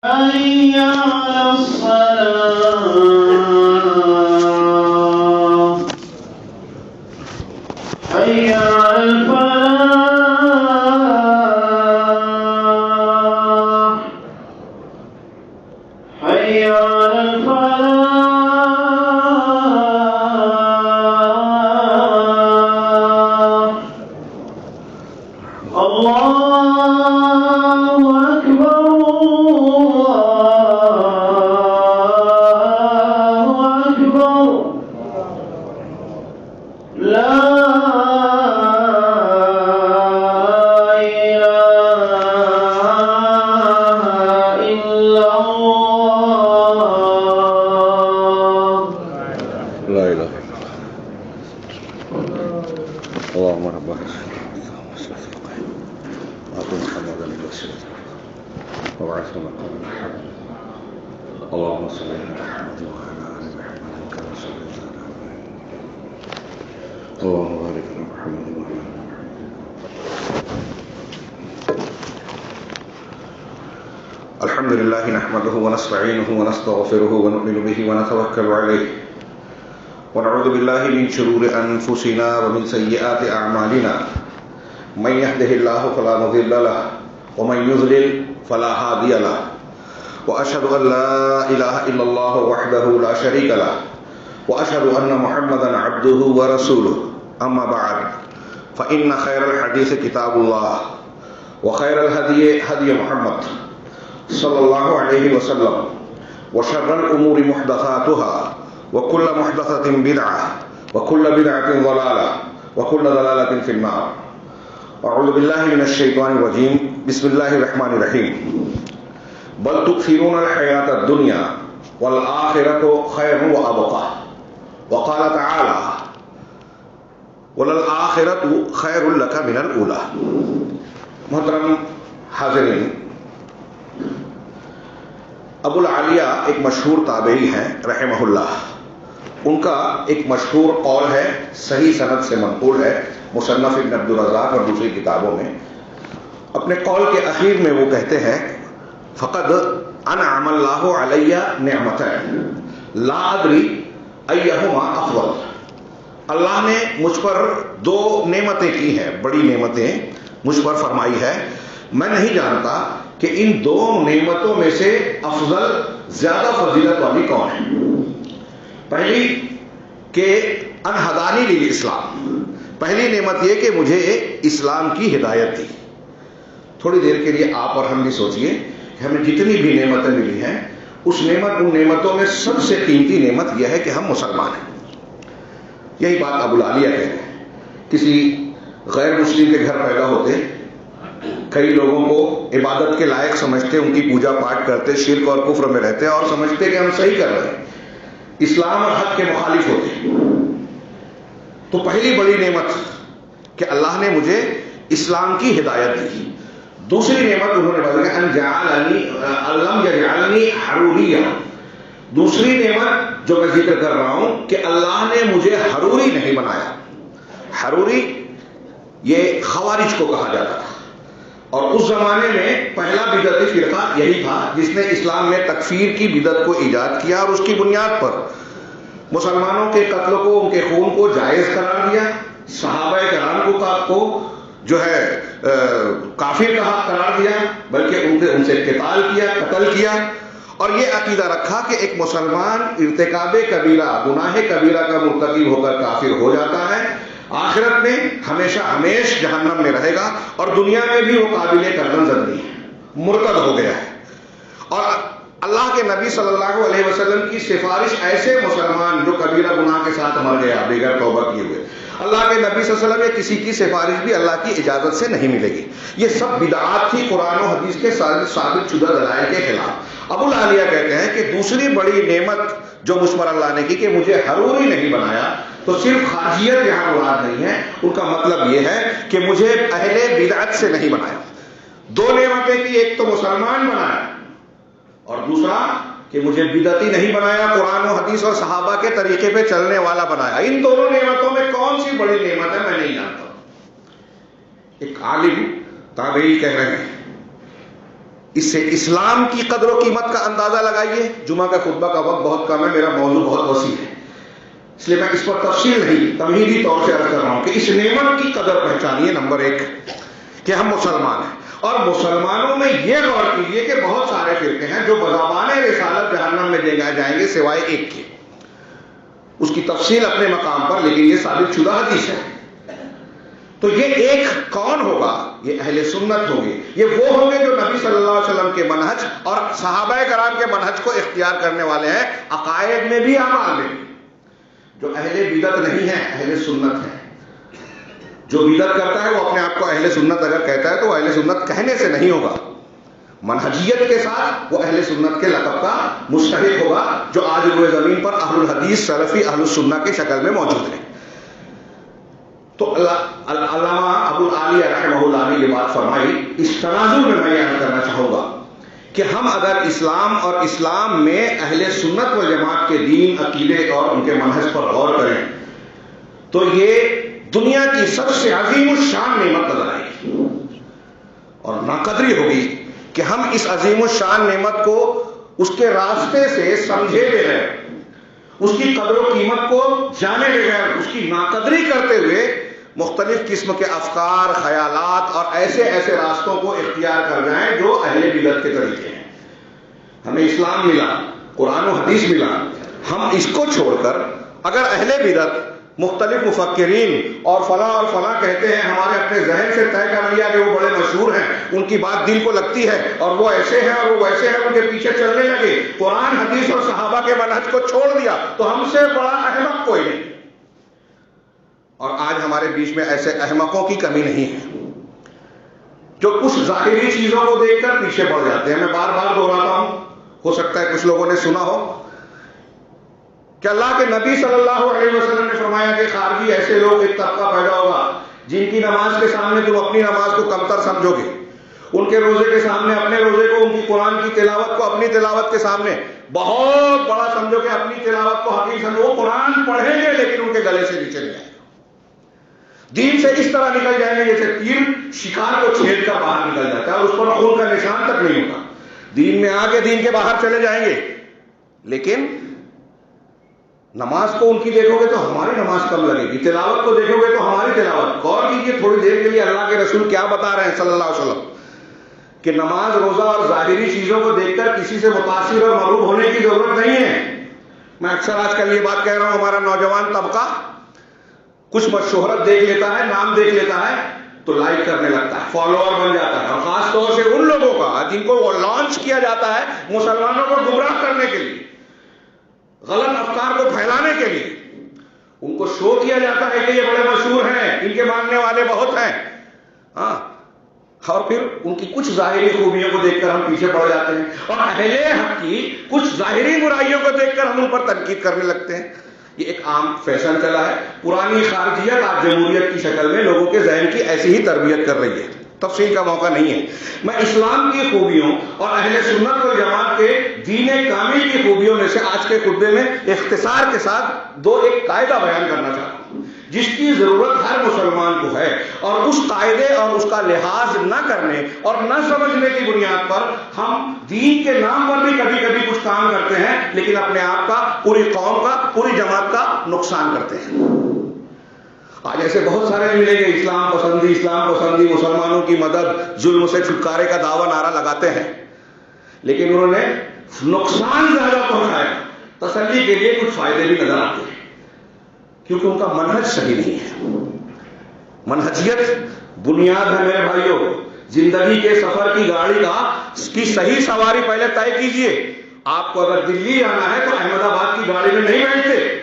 حي على الصلاة حي على الفلاح حي على الفلاح الله أكبر لا إله إلا الله لا إله إلا الله اللهم رب أعطنا محمدا الوسيلة وابعثه مقاما محمودا اللهم صل على محمد وعلى آل محمد كما صليت على إبراهيم اللهم بارك على محمد وعلى آل محمد. الحمد لله نحمده ونستعينه ونستغفره ونؤمن به ونتوكل عليه ونعوذ بالله من شرور أنفسنا ومن سيئات أعمالنا من يهده الله فلا مضل له ومن يضلل فلا هادي له وأشهد أن لا إله إلا الله وحده لا شريك له وأشهد أن محمدا عبده ورسوله أما بعد فإن خير الحديث كتاب الله وخير الهدي هدي محمد صلى الله عليه وسلم وشر الأمور محدثاتها وكل محدثة بدعة وكل بدعة ضلالة وكل ضلالة في النار. أعوذ بالله من الشيطان الرجيم. بسم الله الرحمن الرحيم. بل تؤثرون الحياة الدنيا والآخرة خير وأبقى. وقال تعالى وللآخرة خير لك من الأولى. محترم حاضرین، ابو العالیہ ایک مشہور تابعی ہیں رحمہ اللہ. ان کا ایک مشہور قول ہے، صحیح سند سے منقول ہے مصنف ابن عبد الرزاق اور دوسری کتابوں میں. اپنے قول کے اخیر میں وہ کہتے ہیں فقد انعم اللہ علی نعمتین لا ادری ایہما افضل. اللہ نے مجھ پر دو نعمتیں کی ہیں، بڑی نعمتیں مجھ پر فرمائی ہے، میں نہیں جانتا کہ ان دو نعمتوں میں سے افضل زیادہ فضیلت والی کون ہے. پہلی کہ ان ہدانی للاسلام، پہلی نعمت یہ کہ مجھے اسلام کی ہدایت دی. تھوڑی دیر کے لیے آپ اور ہم بھی سوچئے کہ ہمیں جتنی بھی نعمتیں ملی ہیں ان نعمتوں میں سب سے قیمتی نعمت یہ ہے کہ ہم مسلمان ہیں. یہی بات ابو العالیہ کہتے ہیں. کسی غیر مسلم کے گھر پیدا ہوتے، کئی لوگوں کو عبادت کے لائق سمجھتے، ان کی پوجا پاٹ کرتے، شرک اور کفر میں رہتے اور سمجھتے کہ ہم صحیح کر رہے ہیں، اسلام اور حق کے مخالف ہوتے. تو پہلی بڑی نعمت کہ اللہ نے مجھے اسلام کی ہدایت دی. دوسری نعمت انہوں نے بتایا ان جعلنی لم یجعلنی حروریہ. دوسری نعمت جو میں ذکر کر رہا ہوں کہ اللہ نے مجھے حروری نہیں بنایا. حروری یہ خوارج کو کہا جاتا تھا، اور اس زمانے میں پہلا بدعتی فرقہ یہی تھا جس نے اسلام میں تکفیر کی بدعت کو ایجاد کیا اور اس کی بنیاد پر مسلمانوں کے قتل کو، ان کے خون کو جائز قرار دیا، صحابہ کرام کو جو ہے کافر کہا قرار دیا، بلکہ ان سے قتال کیا، قتل کیا، اور یہ عقیدہ رکھا کہ ایک مسلمان ارتکاب کبیرہ، گناہ کبیرہ کا مرتکب ہو کر کافر ہو جاتا ہے، آخرت میں ہمیشہ ہمیش جہنم میں رہے گا، اور دنیا میں بھی وہ قابل گردن زدی ہے، مرتد ہو گیا ہے. اور اللہ کے نبی صلی اللہ علیہ وسلم کی سفارش ایسے مسلمان جو کبیرہ گناہ کے ساتھ مر گیا بغیر توبہ کیے ہوئے، اللہ کے نبی صلی اللہ علیہ وسلم یا کسی کی سفارش بھی اللہ کی اجازت سے نہیں ملے گی. یہ سب بدعات تھی قرآن و حدیث کے ثابت شدہ دلائل کے خلاف. ابو العالیہ کہتے ہیں کہ دوسری بڑی نعمت جو مجھ پر اللہ نے کی کہ مجھے حروری نہیں بنایا، تو صرف خارجیت یہاں مراد نہیں ہے، ان کا مطلب یہ ہے کہ مجھے اہل بدعت سے نہیں بنایا. دو نعمتیں کی، ایک تو مسلمان بنایا اور دوسرا کہ مجھے بدعتی نہیں بنایا، قرآن و حدیث اور صحابہ کے طریقے پہ چلنے والا بنایا. ان دونوں نعمتوں میں کون سی بڑی نعمت ہے میں نہیں جانتا. ایک عالم تابعی کہہ رہے ہیں اس سے اسلام کی قدر و قیمت کا اندازہ لگائیے. جمعہ کا خطبہ کا وقت بہت کم ہے، میرا موضوع بہت وسیع ہے، اس لیے میں اس پر تفصیل نہیں، تمہیدی طور سے عرض کر رہا ہوں کہ اس نعمت کی قدر پہچانیے. نمبر ایک کہ ہم مسلمان ہیں، اور مسلمانوں میں یہ غور کیجیے کہ بہت سارے فرقے ہیں جو بزبان رسالت جہنم میں جائیں گے سوائے ایک کے. اس کی تفصیل اپنے مقام پر، لیکن یہ ثابت شدہ حدیث ہے. تو یہ ایک کون ہوگا؟ یہ اہل سنت ہوں گے. یہ وہ ہوں گے جو نبی صلی اللہ علیہ وسلم کے منہج اور صحابہ کرام کے منہج کو اختیار کرنے والے ہیں، عقائد میں بھی اعمال میں بھی. جو اہل بدعت نہیں ہے، اہل سنت ہے. جو بدعت کرتا ہے وہ اپنے آپ کو اہل سنت اگر کہتا ہے تو وہ اہل سنت کہنے سے نہیں ہوگا، منہجیت کے ساتھ وہ اہل سنت کے لقب کا مستحق ہوگا، جو آج روئے زمین پر اہل الحدیث سلفی اہل السنہ کے شکل میں موجود ہیں. تو علامہ ابو العالیہ رحمہ اللہ نے یہ بات فرمائی. اس تناظر میں میں یہ کرنا چاہوں گا کہ ہم اگر اسلام اور اسلام میں اہل سنت و جماعت کے دین، عقیدے اور ان کے منہج پر غور کریں تو یہ دنیا کی سب سے عظیم الشان نعمت نظر آئے گی، اور ناقدری ہوگی کہ ہم اس عظیم الشان نعمت کو اس کے راستے سے سمجھے بغیر، اس کی قدر و قیمت کو جانے بغیر، اس کی ناقدری کرتے ہوئے مختلف قسم کے افکار، خیالات اور ایسے راستوں کو اختیار کر جائیں جو اہل بدعت کے طریقے ہیں. ہمیں اسلام ملا، قرآن و حدیث ملا، ہم اس کو چھوڑ کر اگر اہل بدعت مختلف مفکرین اور فلاں کہتے ہیں، ہمارے اپنے ذہن سے طے کر لیا کہ وہ بڑے مشہور ہیں، ان کی بات دل کو لگتی ہے اور وہ ایسے ہیں اور وہ ویسے ہیں، ان کے پیچھے چلنے لگے، قرآن حدیث اور صحابہ کے منہج کو چھوڑ دیا، تو ہم سے بڑا احمق کوئی نہیں. اور آج ہمارے بیچ میں ایسے احمقوں کی کمی نہیں ہے جو کچھ ظاہری چیزوں کو دیکھ کر پیچھے پڑ جاتے ہیں. میں بار بار دہراتا ہوں، ہو سکتا ہے کچھ لوگوں نے سنا ہو کہ اللہ کے نبی صلی اللہ علیہ وسلم نے فرمایا کہ خارجی ایسے لوگ، ایک طبقہ پیدا ہوگا جن کی نماز کے سامنے تم اپنی نماز کو کمتر سمجھو گے، ان کے روزے کے سامنے اپنے روزے کو، ان کی قرآن کی تلاوت کو اپنی تلاوت کے سامنے بہت بڑا سمجھو گے، اپنی تلاوت کو حقیر سمجھو. وہ قرآن پڑھیں گے لیکن ان کے گلے سے نیچے نہیں آئے گا. دین سے اس طرح نکل جائیں گے جیسے تیر شکار کو چھید کر باہر نکل جاتا ہے اور اس پر خون کا نشان تک نہیں ہوتا. دین میں آ کے دین کے باہر چلے جائیں گے، لیکن نماز کو ان کی دیکھو گے تو ہماری نماز کم لگے گی، تلاوت کو دیکھو گے تو ہماری تلاوت. غور کیجیے تھوڑی دیر کے لیے اللہ کے رسول کیا بتا رہے ہیں صلی اللہ علیہ وسلم کہ نماز، روزہ اور ظاہری چیزوں کو دیکھ کر کسی سے متاثر اور مغلوب ہونے کی ضرورت نہیں ہے. میں اکثر آج کل یہ بات کہہ رہا ہوں، ہمارا نوجوان طبقہ کچھ شہرت دیکھ لیتا ہے، نام دیکھ لیتا ہے تو لائک کرنے لگتا ہے، فالوور بن جاتا ہے. اور خاص طور سے ان لوگوں کا جن کو وہ لانچ کیا جاتا ہے مسلمانوں کو گمراہ کرنے کے لیے، غلط افکار کو پھیلانے کے لیے، ان کو شو کیا جاتا ہے کہ یہ بڑے مشہور ہیں، ان کے ماننے والے بہت ہیں. ہاں، اور پھر ان کی کچھ ظاہری خوبیوں کو دیکھ کر ہم پیچھے پڑ جاتے ہیں، اور اہل حق کی کچھ ظاہری برائیوں کو دیکھ کر ہم ان پر تنقید کرنے لگتے ہیں. یہ ایک عام فیشن چلا ہے. پرانی خارجیت آج جمہوریت کی شکل میں لوگوں کے ذہن کی ایسی ہی تربیت کر رہی ہے. تفصیل کا موقع نہیں ہے. میں اسلام کی خوبیوں اور اہل سنت و جماعت کے دین کامل کی خوبیوں میں سے آج کے خطبے میں اختصار کے ساتھ ایک قاعدہ بیان کرنا چاہتا ہوں جس کی ضرورت ہر مسلمان کو ہے، اور اس قاعدے اور اس کا لحاظ نہ کرنے اور نہ سمجھنے کی بنیاد پر ہم دین کے نام پر بھی کبھی کبھی کچھ کام کرتے ہیں، لیکن اپنے آپ کا، پوری قوم کا، پوری جماعت کا نقصان کرتے ہیں. آج ایسے بہت سارے ملیں گے اسلام پسندی، مسلمانوں کی مدد، ظلم سے چھٹکارے کا دعویٰ نعرہ لگاتے ہیں، لیکن انہوں نے نقصان زیادہ پہنچایا. تسلی کے لیے کچھ فائدے بھی نظر آتے ہیں کیونکہ ان کا منہج صحیح نہیں ہے. منہجیت بنیاد ہے میرے بھائیوں. زندگی کے سفر کی گاڑی کی صحیح سواری پہلے طے کیجئے. آپ کو اگر دلی جانا ہے تو احمد آباد کی گاڑی میں نہیں بیٹھتے.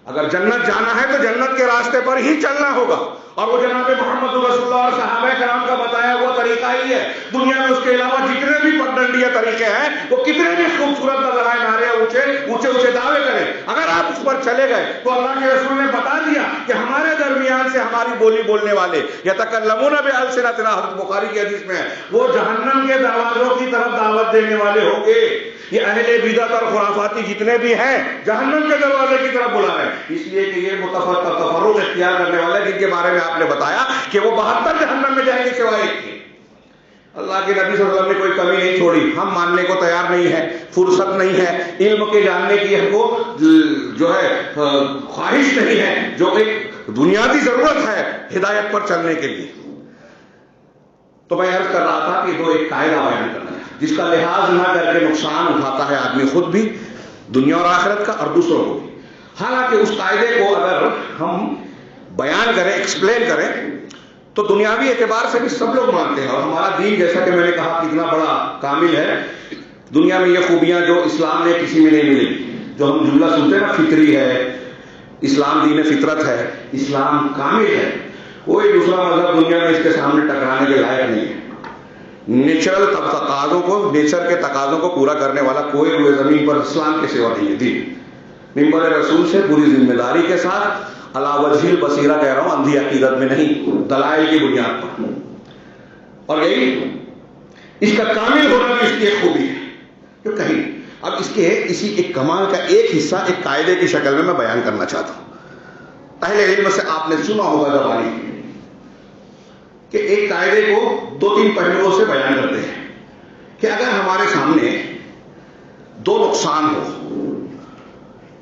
اگر جنت جانا ہے تو جنت کے راستے پر ہی چلنا ہوگا، اور وہ جناب محمد رسول اللہ اور صحابہ کرام کا بتایا وہ طریقہ ہی ہے. دنیا میں اس کے علاوہ جتنے بھی پگڈنڈیہ طریقے ہیں وہ کتنے بھی خوبصورت نظر آئے، نعرے اونچے دعوے کریں، اگر آپ اس پر چلے گئے تو اللہ کے رسول نے بتا دیا کہ ہمارے درمیان سے ہماری بولی بولنے والے یتکلمون بألسنتنا، حضرت بخاری کی حدیث میں ہے، وہ جہنم کے دروازوں کی طرف دعوت دینے والے ہوں گے. یہ اہل بدعت اور خرافاتی جتنے بھی ہیں جہنم کے دروازے کی طرف بلا رہے ہیں، اس لیے کہ یہ تفرق اختیار کرنے والے جن کے بارے میں آپ نے بتایا کہ وہ 72 جہنم میں جائیں گے سوائے ایک کے. اللہ کے نبی صلی اللہ علیہ وسلم نے کوئی کمی نہیں چھوڑی. ہم ماننے کو تیار نہیں ہے, فرصت نہیں ہے, علم کے جاننے کی ہم کو جو ہے خواہش نہیں ہے, جو ایک بنیادی ضرورت ہے ہدایت پر چلنے کے لیے. تو میں عرض کر رہا تھا کہ ایک قاعدہ بیان کرنا ہے جس کا لحاظ نہ کر کے نقصان اٹھاتا ہے آدمی خود بھی, دنیا اور آخرت کا, اور دوسروں کو بھی. حالانکہ اس قاعدے کو اگر ہم بیان کریں, ایکسپلین کریں, تو دنیاوی اعتبار سے بھی سب لوگ مانتے ہیں. اور ہمارا دین, جیسا کہ میں نے کہا, کتنا بڑا کامل ہے. دنیا میں یہ خوبیاں جو اسلام نے کسی میں نہیں ملی, جو ہم جملہ سنتے ہیں نا, فطری ہے, اسلام دین فطرت ہے, اسلام کامل ہے. کوئی دوسرا مذہب دنیا میں اس کے سامنے ٹکرانے کے لائق نہیں ہے. نیچرل تقاضوں کو, نیچر کے تقاضوں کو پورا کرنے والا کوئی روئے زمین پر اسلام کے سوا نہیں ہے. دین منبر رسول سے پوری ذمہ داری کے ساتھ علی وجہ البصیرہ کہہ رہا ہوں, اندھی عقیدت میں نہیں, دلائل کی بنیاد پر. اور یہی اس کا کامل ہونا بھی اس کی ایک خوبی ہے. تو کہیں اب اس کے اسی ایک کمال کا ایک حصہ ایک قاعدے کی شکل میں بیان کرنا چاہتا ہوں. اہل علم سے آپ نے سنا ہوگا زبانی کہ ایک قاعدے کو 2-3 پہلوؤں سے بیان کرتے ہیں کہ اگر ہمارے سامنے 2 نقصان ہو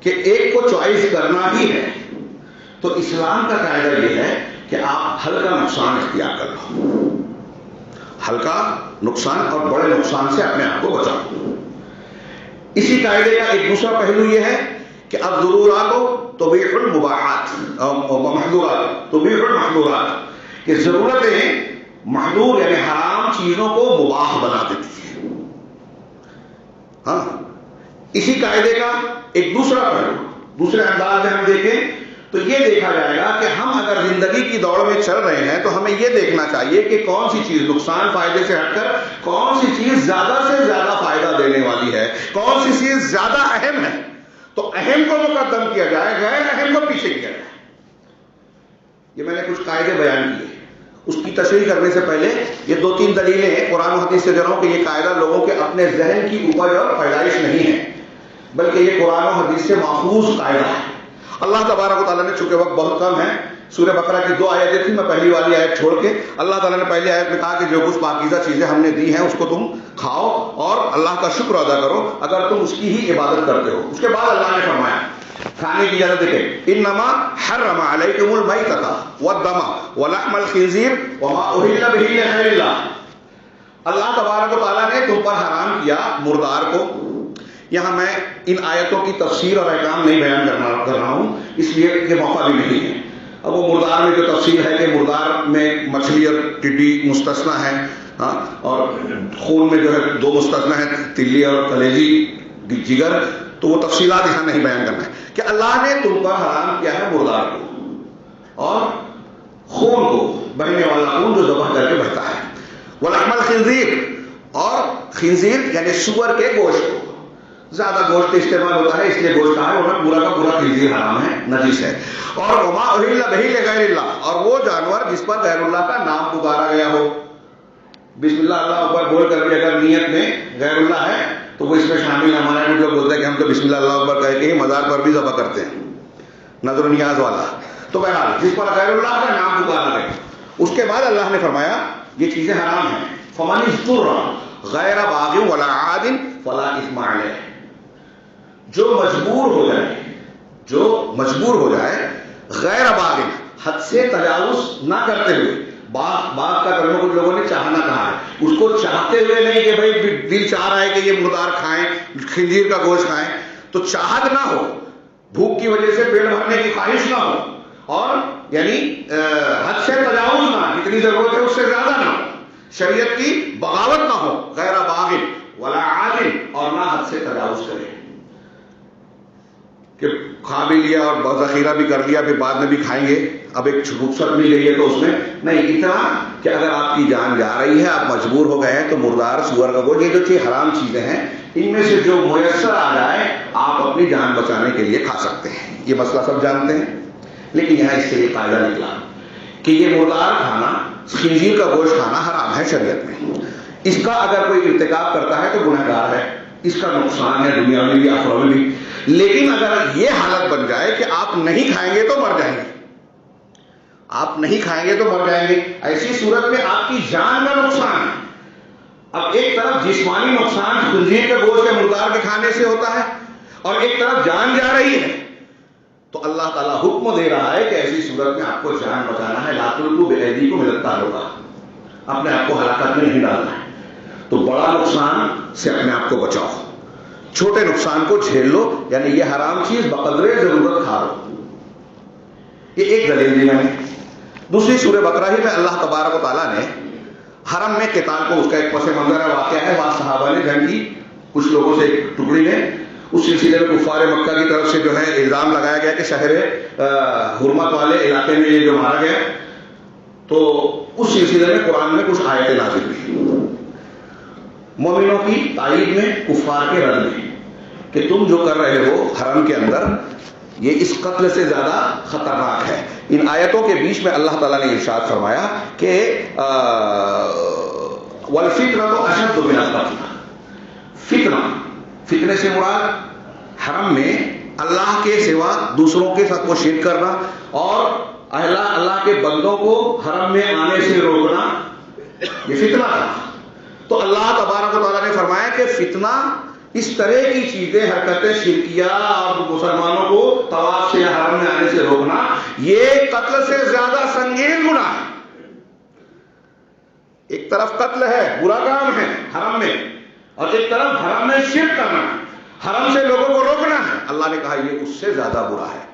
کہ ایک کو چوائس کرنا ہی ہے, تو اسلام کا قاعدہ یہ ہے کہ آپ ہلکا نقصان اختیار کر لو, ہلکا نقصان اور بڑے نقصان سے اپنے آپ کو بچاؤ. اسی قاعدے کا ایک دوسرا پہلو یہ ہے کہ اب ضرورات تبیح المباحات, محظورات تبیح المحظورات, کہ ضرورتیں محظور یعنی حرام چیزوں کو مباح بنا دیتی ہے. ہاں, اسی قاعدے کا ایک دوسرا پہلو, دوسرے انداز میں ہم دیکھیں تو یہ دیکھا جائے گا کہ ہم اگر زندگی کی دوڑ میں چل رہے ہیں تو ہمیں یہ دیکھنا چاہیے کہ کون سی چیز نقصان فائدے سے ہٹ کر کون سی چیز زیادہ سے زیادہ فائدہ دینے والی ہے, کون سی چیز زیادہ اہم ہے. تو اہم کو مقدم کیا جائے, غیر اہم کو پیچھے کیا جائے. یہ میں نے کچھ قاعدے بیان کیے. اس کی تشریح کرنے سے پہلے یہ 2-3 دلیلیں ہیں قرآن و حدیث سے دے رہا ہوں کہ یہ قاعدہ لوگوں کے اپنے ذہن کی اپج اور پیدائش نہیں ہے, بلکہ یہ قرآن و حدیث سے ماخوذ قاعدہ ہے. اللہ تبارک و تعالیٰ نے, چونکہ وقت بہت کم ہے, سورہ بقرہ کی 2 آیتیں تھیں, میں پہلی والی آیت چھوڑ کے اللہ تعالیٰ نے پہلی آیت میں کہا کہ جو کچھ پاکیزہ چیزیں ہم نے دی ہیں اس کو تم کھاؤ اور اللہ کا شکر ادا کرو اگر تم اس کی ہی عبادت کرتے ہو. اس کے بعد اللہ نے فرمایا کھانے کی اجازت دیکھیں, انما حرم علیکم المیتۃ والدم ولحم الخنزیر وما اہل بہ لغیر اللہ. اللہ تبارک و تعالیٰ نے تم پر حرام کیا مردار کو. یہاں میں ان آیتوں کی تفسیر اور احکام نہیں بیان کر رہا ہوں, اس لیے یہ موقع بھی نہیں ہے. اب وہ مردار میں جو تفسیر ہے کہ مردار میں مچھلی اور ٹڈی مستثنیٰ ہے, ہاں, اور خون میں جو ہے 2 مستثنیٰ ہیں, تلی اور کلیجی جگر, تو وہ تفصیلات یہاں نہیں بیان کرنا ہے کہ اللہ نے تم پر حرام کیا ہے مردار کو اور خون کو, بہنے والا خون جو ذبح کر کے بہتا ہے. ولحم الخنزیر, اور خنزیر یعنی سور کے گوشت کو, زیادہ گوشت استعمال ہوتا ہے اس لیے گوشت ہے, انہیں پورا کا پورا خنزیر حرام ہے, نجس ہے. اور وما اہل بہ لغیر اللہ, اور وہ جانور جس پر غیر اللہ کا نام پکارا گیا ہو. بسم اللہ اللہ اکبر بول کر بھی اگر نیت میں غیر اللہ ہے تو وہ اس میں شامل. ہمارے کچھ لوگ بولتے ہیں کہ ہم تو بسم اللہ اللہ اکبر کہہ کے ہی مزار پر بھی ذبح کرتے ہیں, نظر و نیاز والا. تو بہرحال جس پر غیر اللہ کا نام پکارا گیا. اس کے بعد اللہ نے فرمایا یہ چیزیں حرام ہیں. فمن اضطر غیر باغ ولا عاد فلا اثم علیہ, جو مجبور ہو جائے, جو مجبور ہو جائے غیر باغ, حد سے تجاوز نہ کرتے ہوئے. باغ کا کرنے کچھ لوگوں نے چاہنا کہا ہے, اس کو چاہتے ہوئے نہیں کہ بھائی دل چاہ رہا ہے کہ یہ مردار کھائیں, خنزیر کا گوشت کھائیں, تو چاہت نہ ہو, بھوک کی وجہ سے پیٹ بھرنے کی خواہش نہ ہو, اور یعنی حد سے تجاوز نہ, جتنی ضرورت ہے اس سے زیادہ نہ ہو, شریعت کی بغاوت نہ ہو. غیر باغ ولا عاد, اور نہ حد سے تجاوز کرے کہ کھا بھی لیا اور ذخیرہ بھی کر لیا, پھر بعد میں بھی کھائیں گے, اب ایک رخصت مل گئی ہے تو اس میں نہیں. اتنا کہ اگر آپ کی جان جا رہی ہے, آپ مجبور ہو گئے ہیں, تو مردار سور کا گوشت, یہ جو چیز حرام چیزیں ہیں ان میں سے جو میسر آ جائے آپ اپنی جان بچانے کے لیے کھا سکتے ہیں. یہ مسئلہ سب جانتے ہیں, لیکن یہاں اس سے یہ قاعدہ نکلا کہ یہ مردار کھانا, خنزیر کا گوشت کھانا حرام ہے شریعت میں. اس کا اگر کوئی ارتکاب کرتا ہے تو گنہگار ہے, اس کا نقصان ہے دنیا میں بھی آخرت میں بھی. لیکن اگر یہ حالت بن جائے کہ آپ نہیں کھائیں گے تو مر جائیں گے, آپ نہیں کھائیں گے تو مر جائیں گے, ایسی صورت میں آپ کی جان کا نقصان ہے, اب ایک طرف جسمانی نقصان خنزیر کے گوشت یا مردار کے کھانے سے ہوتا ہے اور ایک طرف جان جا رہی ہے، تو اللہ تعالیٰ حکم دے رہا ہے کہ ایسی صورت میں آپ کو جان بچانا ہے، لا تلقوا بأیدیکم الی التہلکہ، اپنے آپ کو ہلاکت میں نہیں ڈالنا ہے۔ تو بڑا نقصان سے اپنے آپ کو بچاؤ، چھوٹے نقصان کو جھیل لو، یعنی یہ حرام چیز بقدر ضرورت کھا لو۔ یہ ایک دلیل دی میں نے۔ دوسری سورہ بقرہ ہی میں اللہ تبارک و تعالیٰ نے حرم میں قتال کو، اس کا ایک پس منظر واقعہ ہے، وہاں صحابہ نے جنگ کی کچھ لوگوں سے ایک ٹکڑی نے، اس سلسلے میں کفار مکہ کی طرف سے جو ہے الزام لگایا گیا کہ شہر حرمت والے علاقے میں یہ جو مارا گیا، تو اس سلسلے میں قرآن میں کچھ آیتیں نازل ہوئی مومنوں کی تائید میں، کفار کے رد میں، کہ تم جو کر رہے ہو حرم کے اندر یہ اس قتل سے زیادہ خطرناک ہے۔ ان آیتوں کے بیچ میں اللہ تعالیٰ نے ارشاد فرمایا کہ وَالْفِتْنَةُ أَشَدُّ مِنَ الْقَتْلِ، فتنے سے مراد حرم میں اللہ کے سوا دوسروں کے ساتھ کو شرک کرنا اور اللہ کے بندوں کو حرم میں آنے سے روکنا، یہ فتنہ تھا۔ تو اللہ تبارک و تعالیٰ نے فرمایا کہ فتنہ، اس طرح کی چیزیں، حرکتیں شرکیہ اور مسلمانوں کو طواف سے یا حرم میں آنے سے روکنا، یہ قتل سے زیادہ سنگین گناہ ہے۔ ایک طرف قتل ہے، برا کام ہے حرم میں، اور ایک طرف حرم میں شرک کرنا ہے، حرم سے لوگوں کو روکنا ہے۔ اللہ نے کہا یہ اس سے زیادہ برا ہے۔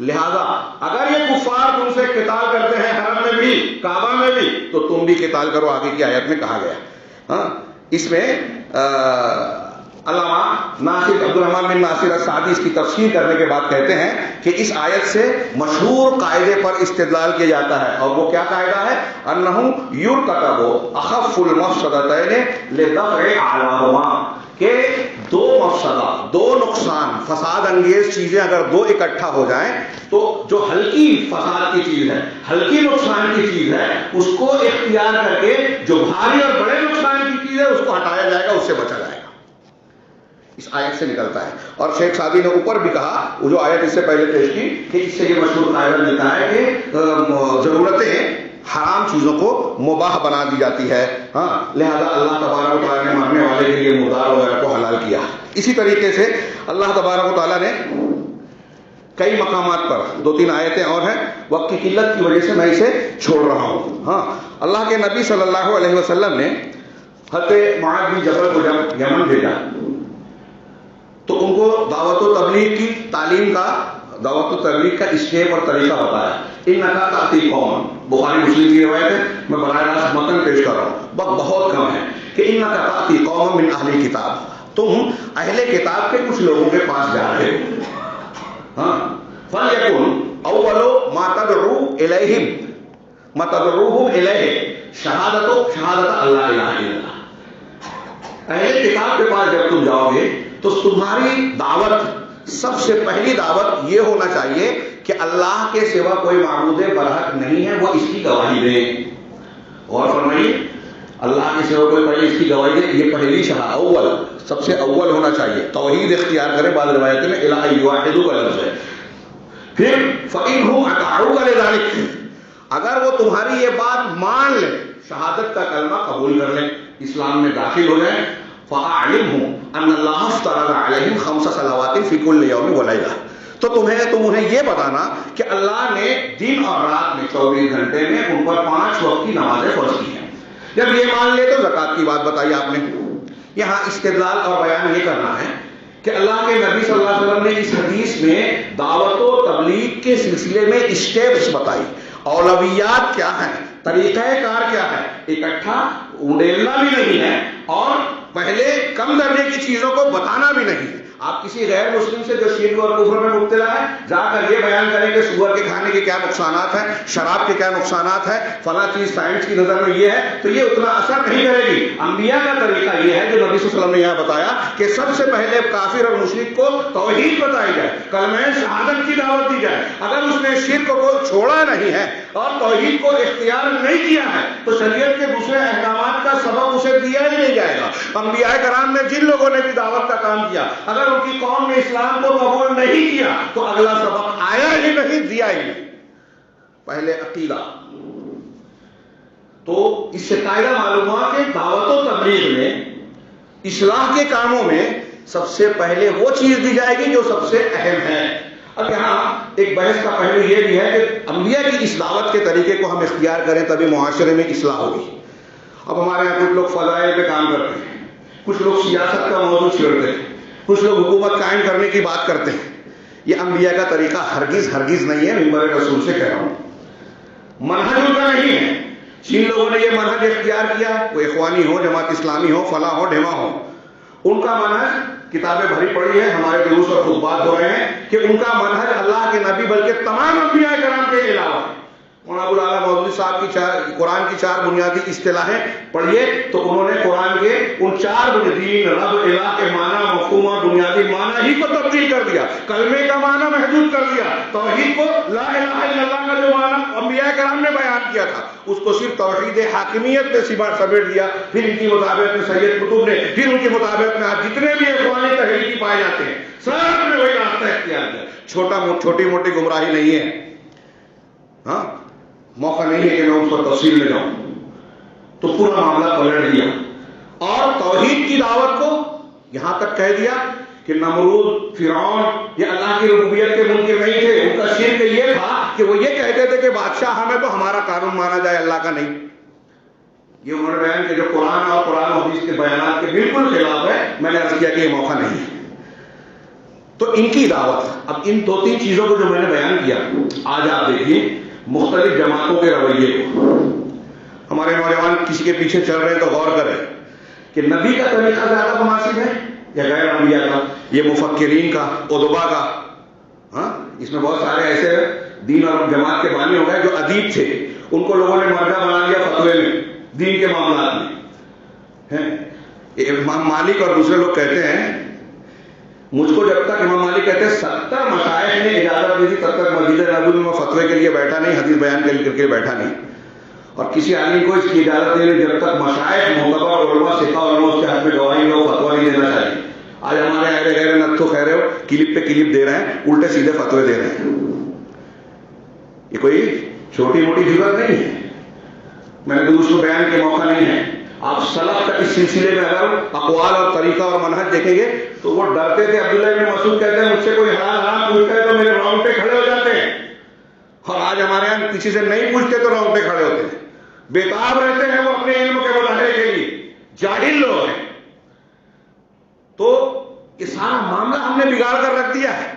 لہذا اگر یہ کفار تم سے قتال کرتے ہیں حرم میں بھی، کعبہ میں بھی، تو تم بھی قتال کرو، آگے کی آیت میں کہا گیا۔ ہاں، اس میں علامہ ناصر عبد الرحمن بن ناصر السعدی اس کی تفسیر کرنے کے بعد کہتے ہیں کہ اس آیت سے مشہور قاعدے پر استدلال کیا جاتا ہے، اور وہ کیا قاعدہ ہے؟ انہ یرتکب اخف المفسدتین لدفع اعلاہما، کہ دو مفسدہ، دو نقصان، فساد انگیز چیزیں اگر دو اکٹھا ہو جائیں تو جو ہلکی فساد کی چیز ہے، ہلکی نقصان کی چیز ہے، اس کو اختیار کر کے جو بھاری اور بڑے نقصان کی چیز ہے اس کو ہٹایا جائے گا، اس سے بچا جائے گا۔ اس آیت سے نکلتا ہے۔ اور شیخ سعدی نے اوپر بھی کہا، وہ جو آیت اس سے پہلے پیش کی، کہ اس سے یہ مشہور قاعدہ ملتا ہے کہ ضرورتیں حرام چیزوں کو مباح بنا دی جاتی ہے، ہاں، لہذا اللہ تبارک و تعالیٰ نے مرنے والے کے لیے مردار وغیرہ کو حلال کیا۔ اسی طریقے سے اللہ تبارک و تعالیٰ نے کئی مقامات پر، 2-3 آیتیں اور ہیں، وقت کی قلت کی وجہ سے میں اسے چھوڑ رہا ہوں۔ ہاں، اللہ کے نبی صلی اللہ علیہ وسلم نے حضرت معاذ بن جبل کو جب یمن بھیجا تو ان کو دعوت و تبلیغ کی تعلیم کا، دعوت و تبلیغ کا اسٹیپ اور طریقہ بتایا۔ انکا تأتی قوم، بخاری مسلم کی روایت ہے، میں براہ راست متن پیش کر رہا ہوں، وقت بہت کم ہے، کہ انکا تأتی قوم من اہل کتاب، تم اہل کتاب کے کچھ لوگوں کے پاس جا رہے ہو، ہاں، فَلْيَكُنْ أَوَّلُ مَا تَدْعُو إِلَيْهِمْ مَا تَدْعُوهُمْ إِلَيْهِ شہادت اللہ الہ الا اللہ۔ اہل کتاب کے پاس جب تم جاؤ گے تو تمہاری دعوت، سب سے پہلی دعوت یہ ہونا چاہیے کہ اللہ کے سوا کوئی معبود برحق نہیں ہے، وہ اس کی گواہی دے۔ غور فرمائیے، اللہ کے سوا کوئی پہلے اس کی گواہی دے، یہ پہلی شہادت، اول، سب سے اول ہونا چاہیے، توحید اختیار کرے۔ بعض روایتوں میں الہ یوحدو کا لفظ ہے۔ پھر فَإِنْهُمْ أَطَاعُوكَ لِذَلِكَ، اگر وہ تمہاری یہ بات مان لیں، شہادت کا کلمہ قبول کر لیں، اسلام میں داخل ہو جائیں، فَأَعْلِمْهُمْ أَنَّ اللَّهَ افْتَرَضَ عَلَيْهِمْ 5 صلوات فِي كُلِّ يَوْمٍ وَلَيْلَةٍ، تو تم انہیں یہ بتانا کہ اللہ نے دن اور رات میں 24 گھنٹے میں ان پر 5 وقت کی نمازیں فرض کی ہیں۔ جب یہ مان لے تو زکوٰۃ کی بات بتائی آپ نے۔ یہاں استدلال اور بیان یہ کرنا ہے کہ اللہ کے نبی صلی اللہ علیہ وسلم نے اس حدیث میں دعوت و تبلیغ کے سلسلے میں اسٹیپس بتائی، اولویات کیا ہیں، طریقہ کار کیا ہے، اکٹھا اڈیلنا بھی نہیں ہے اور پہلے کم درجے کی چیزوں کو بتانا بھی نہیں ہے۔ آپ کسی غیر مسلم سے جو شرک اور کفر میں مبتلا ہے جا کر یہ بیان کریں کہ سور کے کھانے کے کیا نقصانات ہیں، شراب کے کیا نقصانات ہیں، فلاں چیز سائنس کی نظر میں یہ ہے، تو یہ اتنا اثر نہیں کرے گی۔ انبیاء کا طریقہ یہ ہے جو نبی صلی اللہ علیہ وسلم نے یہاں بتایا کہ سب سے پہلے کافر اور مشرک کو توحید بتائی جائے، کلمہ شہادت کی دعوت دی جائے۔ اگر اس نے شرک کو چھوڑا نہیں ہے اور توحید کو اختیار نہیں کیا ہے تو شریعت کے دوسرے احکامات کا سبق اسے دیا ہی نہیں جائے گا۔ انبیاء کرام نے جن لوگوں نے بھی دعوت کا کام کیا، اگر ان کی قوم نے اسلام کو قبول نہیں کیا تو اگلا سبق آیا ہی نہیں، دیا ہی نہیں۔ پہلے عقیدہ، تو اس سے قاعدہ معلوم ہوا کہ دعوت و تبلیغ میں اصلاح کے کاموں میں سب سے پہلے وہ چیز دی جائے گی جو سب سے اہم ہے. اب یہاں ایک بحث کا پہلو یہ بھی ہے کہ انبیاء کی اس دعوت کے طریقے کو ہم اختیار کریں تبھی معاشرے میں اصلاح ہوگی. اب ہمارے یہاں کچھ لوگ فضائل پہ کام کرتے ہیں, کچھ لوگ سیاست کا موضوع چھیڑتے ہیں, کچھ لوگ حکومت قائم کرنے کی بات کرتے ہیں. یہ انبیاء کا طریقہ ہرگز نہیں ہے. منبر رسول سے کہہ رہا ہوں, منہج ان کا نہیں ہے. جن لوگوں نے یہ منہج اختیار کیا, وہ اخوانی ہو, جماعت اسلامی ہو, فلاں ہو, ڈھیما ہو, ان کا منہج کتابیں بھری پڑی ہے, ہمارے دروس اور خطبات ہو رہے ہیں کہ ان کا منہج اللہ کے نبی بلکہ تمام انبیاء کرام کے علاوہ ہے. مولانا ابوالعلا مودودی صاحب کی قرآن کی 4 بنیادی اصطلاحیں پڑھیے تو انہوں نے قرآن کے ان 4 دین, رب, الہ کے معنی, مفہوم اور بنیادی معنی ہی کو تبدیل کر دیا. کلمے کا معنی محدود کر دیا. توحید کو لا الہ الا اللہ کا جو معنی انبیاء کرام نے بیان کیا تھا اس کو صرف توحید حاکمیت میں سمیٹ دیا. پھر ان کی مطابقت میں سید قطب نے, پھر ان کی مطابقت میں جتنے بھی اخوانی تحریکی پائے جاتے ہیں سب نے وہی راستہ اختیار کیا. چھوٹی موٹی گمراہی نہیں ہے. ہاں, موقع نہیں ہے کہ میں اس پر تفصیل میں جاؤں. تو پورا معاملہ پلٹ دیا اور توحید کی دعوت کو یہاں تک کہہ دیا کہ نمرود, فرعون یہ اللہ کی ربوبیت کے منکر نہیں تھے. ان کا شرک یہ تھا کہ وہ یہ کہتے تھے کہ بادشاہ ہمیں تو ہمارا قانون مانا جائے, اللہ کا نہیں. یہ انہوں نے بیان کیا جو قرآن اور قرآن و حدیث کے بیانات کے بالکل خلاف ہے. میں نے عرض کیا کہ یہ موقع نہیں ہے. تو ان کی دعوت, اب ان 2-3 چیزوں کو جو میں نے بیان کیا, آج آپ دیکھیے مختلف جماعتوں کے رویے کو. ہمارے نوجوان کسی کے پیچھے چل رہے ہیں تو غور کریں کہ نبی کا طریقہ زیادہ مناسب ہے یا غیر انبیاء کا, یہ مفکرین کا, ادبا کا. ہاں, اس میں بہت سارے ایسے دین اور جماعت کے بانی ہو گئے جو ادیب تھے, ان کو لوگوں نے مرجع بنا لیا فتوے میں, دین کے معاملات میں. امام مالک اور دوسرے لوگ کہتے ہیں, مجھ کو جب تک امام مالک کہتے ہیں 70 مشائخ نے اجازت دی تھی تب تک مسجد نبوی میں فتوے کے لیے بیٹھا نہیں, حدیث بیان کے لیے بیٹھا نہیں. اور کسی عالم کو اس کی اجازت نہیں جب تک مشائخ, معتبر علماء, ثقہ علماء اس کے حق میں گواہی ہو, فتویٰ نہیں دینا چاہیے. آج ہمارے اہل غیر نتھو خیرے ہو کلپ پہ کلپ دے رہے ہیں, الٹے سیدھے فتوے دے رہے ہیں. یہ کوئی چھوٹی موٹی ضرورت نہیں ہے. میں نے دوسروں بیان کے موقع نہیں ہے. آپ سلف کا اس سلسلے میں اگر اقوال اور طریقہ اور منہج دیکھیں گے تو وہ ڈرتے تھے. عبداللہ ابن مسعود کہتے ہیں مجھ سے کوئی حرام پوچھتا ہے تو میرے رونگٹے کھڑے ہو جاتے ہیں. اور آج ہمارے یہاں کسی سے نہیں پوچھتے تو رونگٹے کھڑے ہوتے ہیں. بےتاب رہتے ہیں وہ اپنے علم کے مظاہرے کے لیے, جاہل لوگ ہیں. تو یہ سارا معاملہ ہم نے بگاڑ کر رکھ دیا ہے.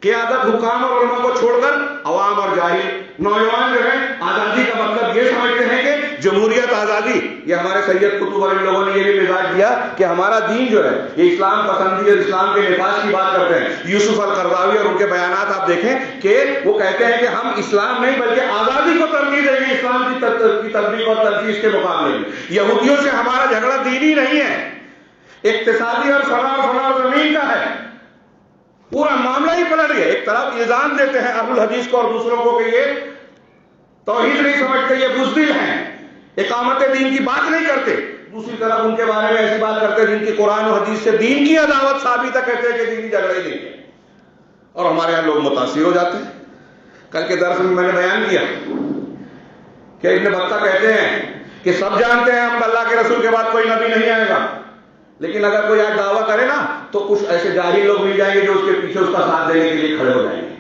قیادت حکام اور علماء کو چھوڑ کر عوام اور جاہل نوجوان جو ہے آزادی کا مطلب یہ سمجھتے ہیں کہ جمہوریت, آزادی. یہ ہمارے سید قطب اور ان لوگوں نے یہ بھی مزاج دیا کہ ہمارا دین جو ہے یہ اسلام پسندی اور اسلام کے نفاذ کی بات کرتے ہیں. یوسف القرضاوی اور ان کے بیانات آپ دیکھیں کہ وہ کہتے ہیں کہ ہم اسلام نہیں بلکہ آزادی کو ترجیح دیں گے اسلام کی تطبیق اور تنفیذ کے مقابلے میں. یہودیوں سے ہمارا جھگڑا دینی نہیں ہے, اقتصادی اور فنا زمین کا ہے. پورا معاملہ ہی پلٹ گیا. ایک طرف الزام دیتے ہیں اہل الحدیث کو اور دوسروں کو کہ یہ توحید نہیں سمجھتے, یہ بزدل ہیں, اقامت دین کی بات نہیں کرتے. دوسری طرف ان کے بارے میں ایسی بات کرتے ہیں جن کی قرآن و حدیث سے دین کی عداوت ثابت ہے, کہتے ہیں کہ دینی جھگڑا ہی نہیں ہے. اور ہمارے یہاں لوگ متاثر ہو جاتے ہیں. کل کے درس میں نے بیان کیا کہ ابن بطہ کہتے ہیں کہ سب جانتے ہیں ہم اللہ کے رسول کے بعد کوئی نبی نہیں آئے گا, لیکن اگر کوئی آج دعویٰ کرے نا تو کچھ ایسے جاہل لوگ مل جائیں گے جو اس کے پیچھے اس کا ساتھ دینے کے لیے کھڑے ہو جائیں گے.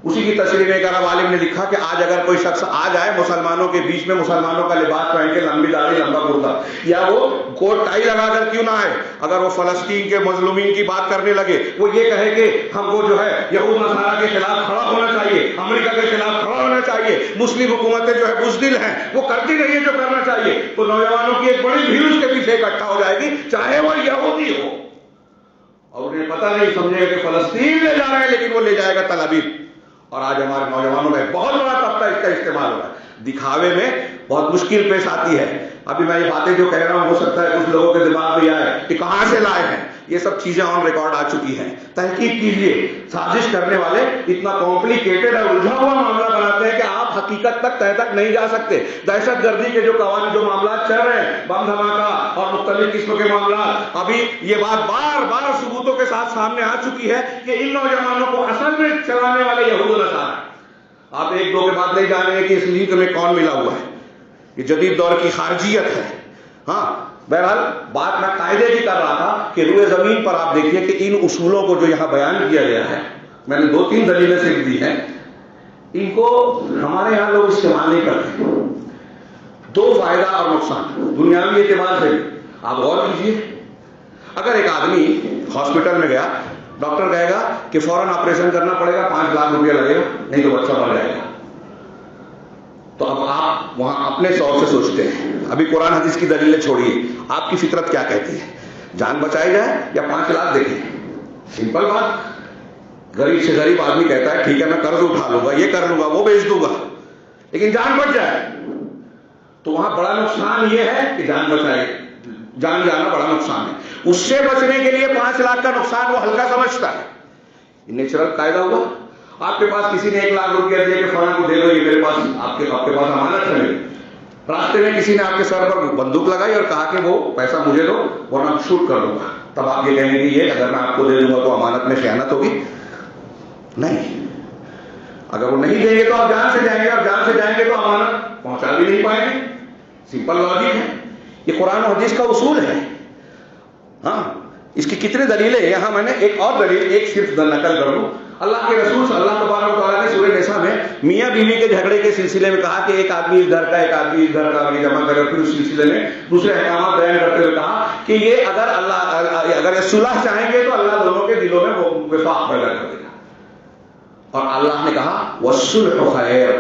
اسی کی تشریح میں ایک عرب عالم نے لکھا کہ آج اگر کوئی شخص آ جائے مسلمانوں کے بیچ میں, مسلمانوں کا لباس پہن کے, لمبی داڑھی, لمبا کرتا, یا وہ کوٹ ٹائی لگا کر کیوں نہ آئے, اگر وہ فلسطین کے مظلومین کی بات کرنے لگے, وہ یہ کہے کہ ہم کو جو ہے یہود نصارہ کے خلاف کھڑا ہونا چاہیے, امریکہ کے خلاف کھڑا ہونا چاہیے, مسلم حکومتیں جو ہے بزدل ہیں وہ کرتی نہیں ہے جو کرنا چاہیے, تو نوجوانوں کی ایک بڑی بھیڑ اس کے پیچھے اکٹھا ہو جائے گی, چاہے وہ یہودی ہو. اور انہیں پتہ نہیں سمجھے گا کہ فلسطین لے جا رہے ہیں لیکن وہ لے جائے گا تل ابیب. اور آج ہمارے نوجوانوں میں بہت بڑا طبقہ اس کا استعمال ہو رہا ہے. دکھاوے میں بہت مشکل پیش آتی ہے. ابھی میں یہ باتیں جو کہہ رہا ہوں ہو سکتا ہے کچھ لوگوں کے دماغ میں آئے کہ کہاں سے لائے ہیں. یہ سب چیزیں آن ریکارڈ آ چکی ہیں. تحقیق کیجیے. سازش کرنے والے اتنا کمپلیکیٹڈ اور الجھا ہوا معاملہ بناتے ہیں کہ آپ حقیقت تک تہ تک نہیں جا سکتے. دہشت گردی کے جو قوانین, جو معاملات چل رہے ہیں, بم دھماکہ اور مختلف قسم کے معاملات, ابھی یہ بات بار بار ثبوتوں کے ساتھ سامنے آ چکی ہے کہ ان نوجوانوں کو اصل میں چلانے والے یہود و نصارہ. آپ ایک دو کے بعد نہیں جانیں گے کہ اس لنک میں کون ملا ہوا ہے. یہ جدید دور کی خارجیت ہے. ہاں بہرحال بات میں قاعدے کی کر رہا تھا کہ روئے زمین پر آپ دیکھیے کہ ان اصولوں کو جو یہاں بیان کیا گیا ہے، میں نے 2-3 دلیلیں صرف دی ہیں، ان کو ہمارے یہاں لوگ استعمال نہیں کرتے. 2 فائدہ اور نقصان دنیاوی اعتبار سے آپ غور کیجیے. اگر ایک آدمی ہاسپٹل میں گیا، ڈاکٹر کہے گا کہ فوراً آپریشن کرنا پڑے گا، 5 لاکھ روپیہ لگے گا، نہیں تو بچہ مر جائے گا. تو اب آپ وہاں اپنے طور سے سوچتے ہیں. ابھی قرآن حدیث کی دلیلیں چھوڑیے، آپ کی فطرت کیا کہتی ہے؟ جان بچائی جائے یا 5 لاکھ دیکھیں؟ سمپل بات. غریب سے غریب آدمی کہتا ہے ٹھیک ہے میں قرض اٹھا لوں گا، یہ کر لوں گا، وہ بیچ دوں گا، لیکن جان بچ جائے. تو وہاں بڑا نقصان یہ ہے کہ جان بچائے، جان جانا بڑا نقصان ہے. اس سے بچنے کے لیے 5 لاکھ کا نقصان وہ ہلکا سمجھتا ہے. یہ نیچرل قاعدہ ہوا. آپ کے پاس کسی نے 1 لاکھ روپیہ دے کہ فلاں کو دے دو، یہ میرے پاس آپ کے پاس امانت ہے میری. راستے میں کسی نے آپ کے سر پر بندوق لگائی اور کہا کہ وہ پیسہ مجھے دو ورنہ شوٹ کر دوں گا. تب آپ یہ کہیں گے کہ یہ اگر میں آپ کو دے دوں گا تو امانت میں خیانت ہوگی؟ نہیں. اگر وہ نہیں دیں گے تو آپ جان سے جائیں گے، اور جان سے جائیں گے تو امانت پہنچا بھی نہیں پائیں گے. سمپل لاجک ہے. یہ قرآن و حدیث کا اصول ہے. ہاں اس کی کتنے دلیلیں ہیں. یہاں میں نے ایک اور دلیل ایک صرف نقل کر دوں. اللہ کے رسول صلی اللہ تبارک و تعالیٰ نے سورہ نساء میں میاں بیوی کے جھگڑے کے سلسلے میں کہا کہ ایک آدمی اس گھر کا ایک آدمی اس گھر کا جمع کرے. پھر اس سلسلے میں دوسرے احکامات بیان کرتے ہوئے کہا کہ یہ اگر یہ صلح چاہیں گے تو اللہ دونوں کے دلوں میں وفاق پیدا کر دے گا. اور اللہ نے کہا والصلح خیر.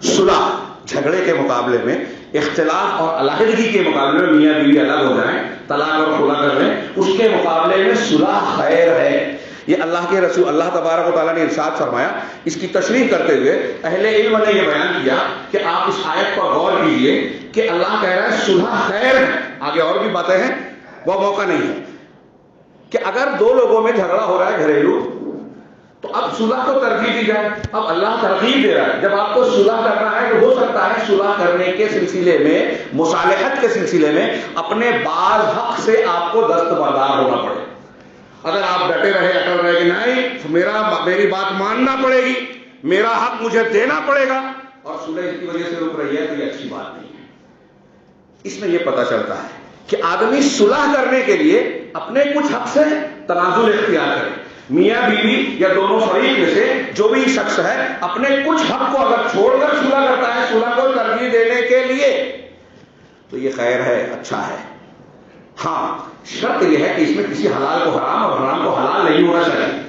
صلح جھگڑے کے مقابلے میں، اختلاف اور علیحدگی کے مقابلے میں، میاں بیوی الگ ہو جائیں، طلاق اور خلا کر لیں، اس کے مقابلے میں صلح خیر ہے. یہ اللہ کے رسول اللہ تبارک و تعالیٰ نے ارشاد فرمایا. اس کی تشریح کرتے ہوئے اہل علم نے یہ بیان کیا کہ آپ اس آیت پر غور کیجئے کہ اللہ کہہ رہا ہے صلح خیر ہے. آگے اور بھی باتیں ہیں، وہ موقع نہیں ہے کہ اگر 2 لوگوں میں جھگڑا ہو رہا ہے گھریلو تو اب صلح کو ترجیح دی جائے. اب اللہ ترغیب دے رہا ہے جب آپ کو صلح کرنا ہے تو ہو سکتا ہے صلح کرنے کے سلسلے میں، مصالحت کے سلسلے میں اپنے بعض حق سے آپ کو دستبردار ہونا پڑے. اگر آپ ڈٹے رہے اٹل رہے کہ نہیں میری بات ماننا پڑے گی، میرا حق مجھے دینا پڑے گا، اور صلح اس کی وجہ سے رک رہی ہے، تو یہ اچھی بات نہیں ہے. اس میں یہ پتہ چلتا ہے کہ آدمی صلح کرنے کے لیے اپنے کچھ حق سے تنازل اختیار کرے. میاں بیوی یا دونوں فریق میں سے جو بھی شخص ہے اپنے کچھ حق کو اگر چھوڑ کر صلح کرتا ہے صلح کو ترجیح دینے کے لیے، تو یہ خیر ہے، اچھا ہے. ہاں شرط یہ ہے کہ اس میں کسی حلال کو حرام اور حرام کو حلال نہیں ہونا چاہیے.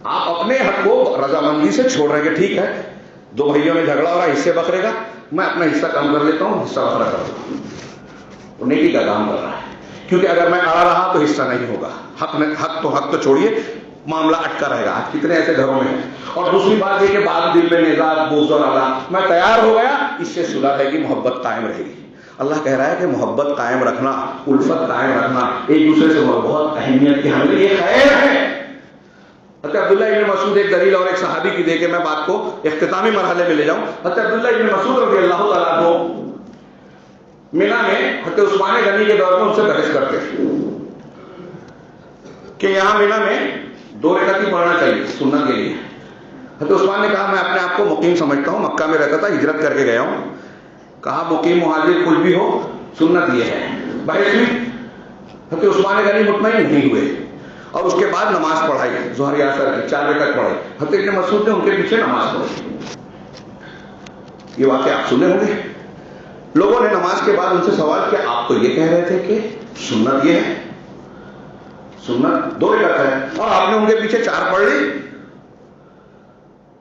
آپ اپنے حق کو رضامندی سے چھوڑ رہے کہ ٹھیک ہے 2 بھائیوں میں جھگڑا ہو رہا ہے، حصے بکرے کا، میں اپنا حصہ کم کر لیتا ہوں، حصہ بکرا کر دیتا ہوں. وہ نیکی کا کام کر رہا ہے، کیونکہ اگر میں اڑا رہا تو حصہ نہیں ہوگا. حق تو چھوڑیے، معاملہ اٹکا رہے گا. آج کتنے ایسے گھروں میں ہیں. اور دوسری بات یہ کہ بعد دل میں نزاع بغض اور عداوت، میں تیار ہو گیا، اس سے صلح رہے گی، محبت قائم رہے گی. اللہ کہہ رہا ہے کہ محبت قائم رکھنا، الفت قائم رکھنا، ایک دوسرے سے بہت اہمیت کی حامل، یہ خیر ہے. حضرت عبداللہ ابن مسعود ایک دلیل اور ایک صحابی کی دے کے میں بات کو اختتامی مرحلے میں لے جاؤں. حضرت عبداللہ ابن مسعود رضی اللہ تعالیٰ عنہ مینا میں حضرت عثمان غنی کے دور میں ان سے بحث کرتے کہ یہاں مینا میں 2 رکعت ہی پڑھنا چاہیے سنت کے لیے. حضرت عثمان نے کہا میں اپنے آپ کو مقیم سمجھتا ہوں، مکہ میں رہتا تھا، ہجرت کر کے گیا ہوں. کہا مقیم مہاجر کچھ بھی ہو، سنت یہ ہے. بحث میں حضرت عثمان غنی مطمئن نہیں ہوئے اور اس کے بعد نماز پڑھائی، ظہر یا عصر کی 4 رکعت پڑھائی. حضرت ابن مسعود نے ان کے پیچھے نماز پڑھی. یہ واقعہ آپ سنے ہوں گے. لوگوں نے نماز کے بعد ان سے سوال کیا، آپ تو یہ کہہ رہے تھے کہ سنت یہ ہے، سنت 2 رکعت ہے، اور آپ نے ان کے پیچھے 4 پڑھ لی.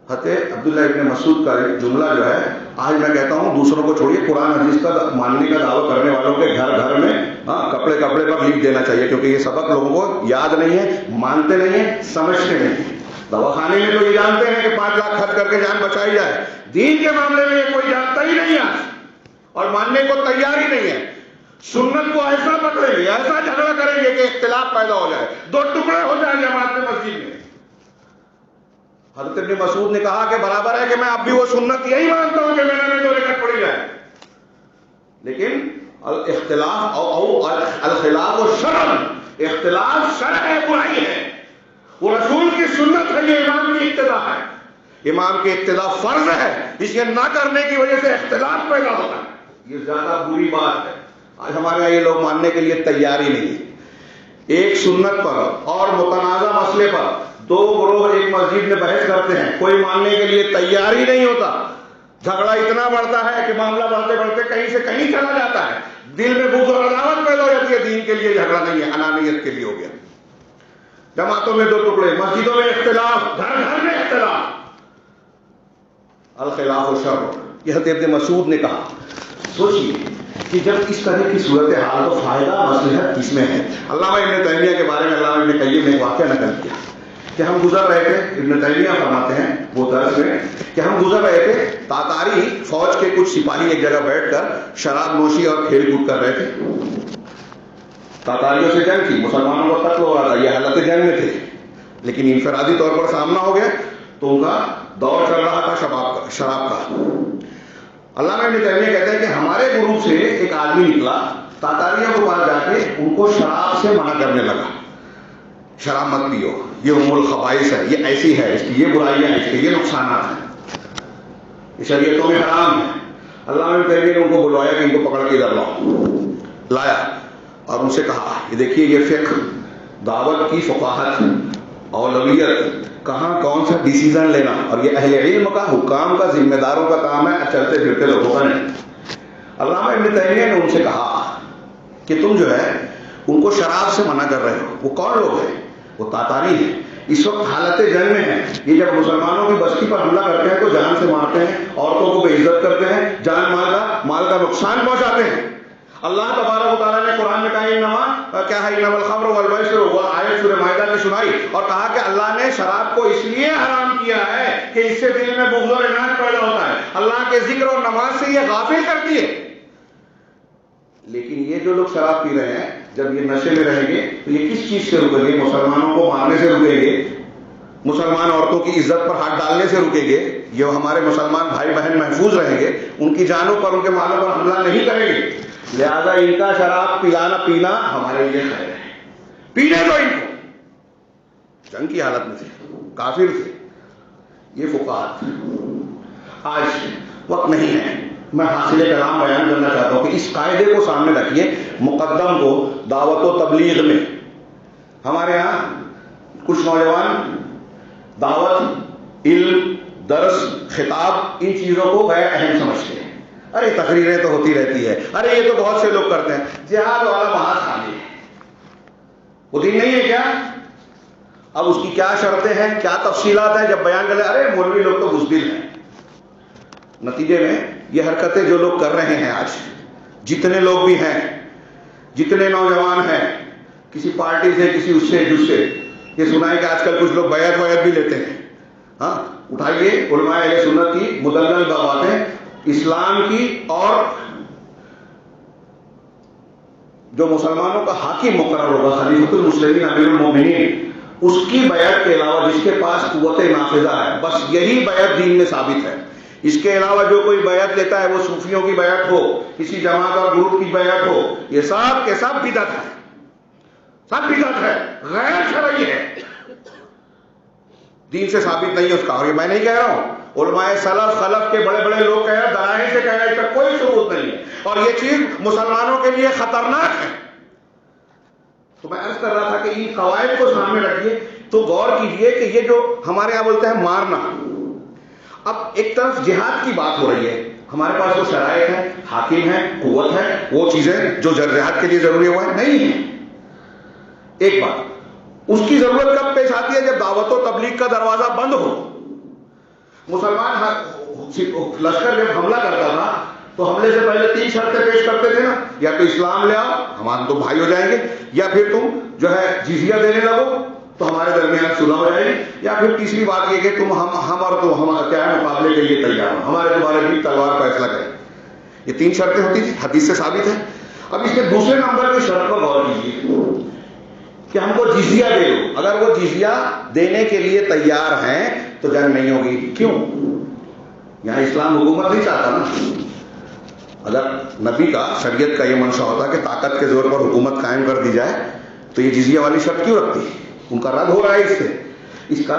حضرت عبداللہ ابن مسعود کا جملہ جو ہے، آج میں کہتا ہوں دوسروں کو چھوڑیے، قرآن حدیث کا ماننے کا دعویٰ کرنے والوں کے گھر گھر میں کپڑے پر لکھ دینا چاہیے، کیونکہ یہ سبق لوگوں کو یاد نہیں ہے، مانتے نہیں ہیں، سمجھتے نہیں ہیں. دواخانے میں تو یہ جانتے ہیں کہ 5 لاکھ خرچ کر کے جان بچائی جائے. دین کے معاملے میں یہ کوئی جانتا ہی نہیں ہے اور ماننے کو تیار ہی نہیں ہے. سنت کو ایسا پکڑیں گے، ایسا جھگڑا کریں گے کہ اختلاف پیدا ہو جائے، 2 ٹکڑے ہو جائیں جماعت میں، مسجد میں. حضرت ابن مسعود نے کہا کہ برابر ہے کہ میں اب بھی وہ سنت یہی مانتا ہوں کہ میں نے 2 رکعت پڑھی جائے، لیکن الاختلاف او الخلاف و شرع، اختلاف شرع ہے، برائی ہے. وہ رسول کی سنت ہے، یہ امام کی اقتداء ہے. امام کی اقتداء فرض ہے، اس کے نہ کرنے کی وجہ سے اختلاف پیدا ہوتا ہے. یہ زیادہ بری بات ہے. آج ہمارے یہاں یہ لوگ ماننے کے لیے تیار ہی نہیں. ایک سنت پر اور متنازع مسئلے پر دو گروہ ایک مسجد میں بحث کرتے ہیں, کوئی ماننے کے لیے تیار ہی نہیں ہوتا. جھگڑا اتنا بڑھتا ہے کہ معاملہ بڑھتے بڑھتے کہیں سے کہیں چلا جاتا ہے. دل میں بغض اور عداوت پیدا ہو جاتی ہے. دین کے لیے جھگڑا نہیں ہے, انانیت کے لیے ہو گیا. جماعتوں میں دو ٹکڑے, مسجدوں میں اختلاف, گھر گھر میں اختلاف. الخلاف و شر, یہ حضرت ابن مسعود نے کہا. سوچیے کہ جب اس طرح کی صورتحال تو فائدہ مصلحت کس میں ہے. علامہ ابن تیمیہ کے بارے میں علامہ ابن قیم نے ایک واقعہ نقل کیا کہ ہم گزر رہے تھے. ابن تیمیہ فرماتے ہیں وہ درس میں کہ ہم گزر رہے تھے, تاتاری فوج کے کچھ سپاہی ایک جگہ بیٹھ کر شراب نوشی اور کھیل کود کر رہے تھے. تاتاریوں سے جنگ تھی, مسلمانوں کو قتل ہو رہا تھا, یہ حالت جنگ میں تھے. لیکن انفرادی طور پر سامنا ہو گیا تو ان کا دور چل رہا تھا شراب کا. علامہ ابن تیمیہ کہتے ہیں کہ ہمارے گروپ سے ایک آدمی نکلا, تاتاریوں کو پاس جا کے ان کو شراب سے منع کرنے لگا. شراب مت پیو, یہ ام الخبائث ہے, یہ ایسی ہے, اس کی یہ برائیاں ہیں, اس کے یہ نقصانات ہیں, یہ شریعتوں میں حرام ہے. علامہ ابن تیمیہ نے ان کو بلوایا کہ ان کو پکڑ کے ادھر لایا اور ان سے کہا یہ دیکھیے یہ فقہ, دعوت کی فقاہت, اولویت, کہاں کون سا ڈیسیزن لینا, اور یہ اہل علم کا, حکام کا, ذمہ داروں کا کام ہے, چلتے پھرتے لوگوں کا نہیں. علامہ ابن تیمیہ نے ان سے کہا کہ تم جو ہے ان کو شراب سے منع کر رہے ہو. وہ کون لوگ ہیں؟ وہ تاتاری ہیں, اس وقت حالت جنگ میں ہیں. یہ جب مسلمانوں کی بستی پر حملہ کرتے ہیں تو جان سے مارتے ہیں, عورتوں کو بے عزت کرتے ہیں, جان مال کا نقصان پہنچاتے ہیں. اللہ تبارک و تعالیٰ نے قرآن میں کہا انما کیا ہے انما الخمر والمیسر, وہ آیت سورہ مائدہ کی سنائی اور کہا کہ اللہ نے شراب کو اس لیے حرام کیا ہے کہ اس سے دل میں بغض اور عناد پیدا ہوتا ہے, اللہ کے ذکر اور نماز سے یہ غافل کرتی ہے. لیکن یہ جو لوگ شراب پی رہے ہیں جب یہ نشے میں رہیں گے تو یہ کس چیز سے رکیں گے؟ مسلمانوں کو مارنے سے رکیں گے, مسلمان عورتوں کی عزت پر ہاتھ ڈالنے سے رکیں گے. یہ ہمارے مسلمان بھائی بہن محفوظ رہیں گے, ان کی جانوں پر, ان کے مالوں پر حملہ نہیں کریں گے. لہذا ان کا شراب پینا ہمارے لیے خیر ہے. پینے دو ان کو. جنگ کی حالت میں تھے, کافر تھے. یہ فقاہت. آج وقت نہیں ہے, میں حاصل کلام بیان کرنا چاہتا ہوں کہ اس قاعدے کو سامنے رکھیے. مقدم کو دعوت و تبلیغ میں ہمارے ہاں کچھ نوجوان دعوت, علم, درس, خطاب, ان چیزوں کو غیر اہم سمجھتے ہیں. ارے تقریریں تو ہوتی رہتی ہے, ارے یہ تو بہت سے لوگ کرتے ہیں. جہاد والا وہاں خالی ہے, وہ دین نہیں ہے کیا؟ اب اس کی کیا شرطیں ہیں, کیا تفصیلات ہیں, جب بیان کریں ارے مولوی لوگ تو بزدل ہیں. نتیجے میں یہ حرکتیں جو لوگ کر رہے ہیں آج, جتنے لوگ بھی ہیں, جتنے نوجوان ہیں, کسی پارٹی سے, کسی اس سے جس سے, یہ سنا ہے کہ آج کل کچھ لوگ بیعت بھی لیتے ہیں. ہاں, اٹھائیے علماء اہل سنت کی مدلل باتیں, اسلام کی, اور جو مسلمانوں کا حاکم مقرر ہوگا خلیفۃ المسلمین امیر المومنین, اس کی بیعت کے علاوہ جس کے پاس قوت نافذہ ہے, بس یہی بیعت دین میں ثابت ہے. اس کے علاوہ جو کوئی بیعت لیتا ہے, وہ صوفیوں کی بیعت ہو, کسی جماعت اور گروپ کی بیعت ہو, یہ سب کے سب بدعت ہے, سب بدعت ہے, غیر شرعی ہے, دین سے ثابت نہیں ہے اس کا. اور یہ میں نہیں کہہ رہا ہوں, علماء سلف خلف کے بڑے بڑے لوگ کہہ رہے ہیں, دلائل سے کہہ رہے ہیں, اس کا کوئی ثبوت نہیں ہے, اور یہ چیز مسلمانوں کے لیے خطرناک ہے. تو میں عرض کر رہا تھا کہ ان قواعد کو سامنے رکھیے تو غور کیجئے کہ یہ جو ہمارے یہاں بولتے ہیں مارنا, اب ایک طرف جہاد کی بات ہو رہی ہے, ہمارے پاس وہ شرائط ہے, حاکم ہے, قوت ہے, وہ چیزیں جو جہاد کے لیے ضروری ہوا ہے نہیں ہے. ایک بات, اس کی ضرورت کب پیش آتی ہے؟ جب دعوت و تبلیغ کا دروازہ بند ہو. مسلمان لشکر جب حملہ کرتا تھا تو حملے سے پہلے 3 شرطیں پیش کرتے تھے نا, یا تو اسلام لے آؤ, ہم تو بھائی ہو جائیں گے, یا پھر تم جو ہے جزیہ دینے لگو تو ہمارے درمیان صلح ہو جائے گی, یا پھر تیسری بات یہ کہ تم ہم اور تم ہمارا کیا ہے مقابلے کے لیے تیار ہو, ہمارے تمہارے بیچ تلوار فیصلہ کریں. یہ 3 شرطیں ہوتی تھی, حدیث سے ثابت ہے. اب اس کے دوسرے نمبر کی شرط پر غور کیجیے کہ ہم کو جزیہ دے دو. اگر وہ جزیہ دینے کے لیے تیار ہیں تو جنگ نہیں ہوگی. کیوں؟ یہاں اسلام حکومت نہیں چاہتا نا. اگر نبی کا, شریعت کا یہ منشا ہوتا کہ طاقت کے زور پر حکومت قائم کر دی جائے تو یہ جزیہ والی شرط کیوں رکھتی؟ ان کا رد ہو رہا ہے اس سے. اس کا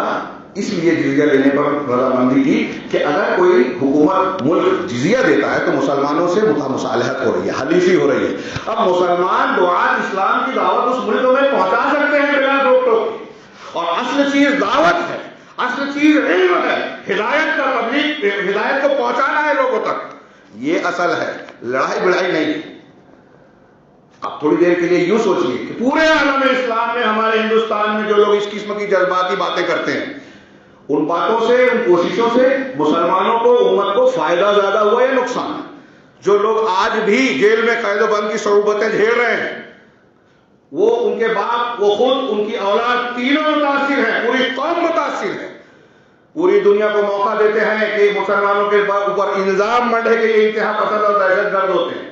اس لیے جزیہ لینے پر رضامندی کی کہ اگر کوئی حکومت ملک جزیہ دیتا ہے تو مسلمانوں سے مصالحت ہو رہی ہے، حلیفی ہو رہی ہے۔ اب مسلمان دعات اسلام کی دعوت اس ملک میں پہنچا سکتے ہیں بلا روک ٹوک، اور اصل چیز دعوت ہے، اصل چیز علم ہے، ہدایت کا تبلیغ، ہدایت کو پہنچانا ہے لوگوں تک، یہ اصل ہے، لڑائی بڑائی نہیں۔ آپ تھوڑی دیر کے لیے یوں سوچیے کہ پورے عالم اسلام میں، ہمارے ہندوستان میں جو لوگ اس قسم کی جذباتی باتیں کرتے ہیں، ان باتوں سے، ان کوششوں سے مسلمانوں کو، امت کو فائدہ زیادہ ہوا یا نقصان؟ جو لوگ آج بھی جیل میں قید و بند کی صعوبتیں جھیل رہے ہیں، وہ، ان کے باپ، وہ خود، ان کی اولاد، تینوں متاثر ہیں، پوری قوم متاثر ہے۔ پوری دنیا کو موقع دیتے ہیں کہ مسلمانوں کے اوپر الزام منڈے کہ یہ انتہا پسند اور دہشت گرد ہوتے ہیں۔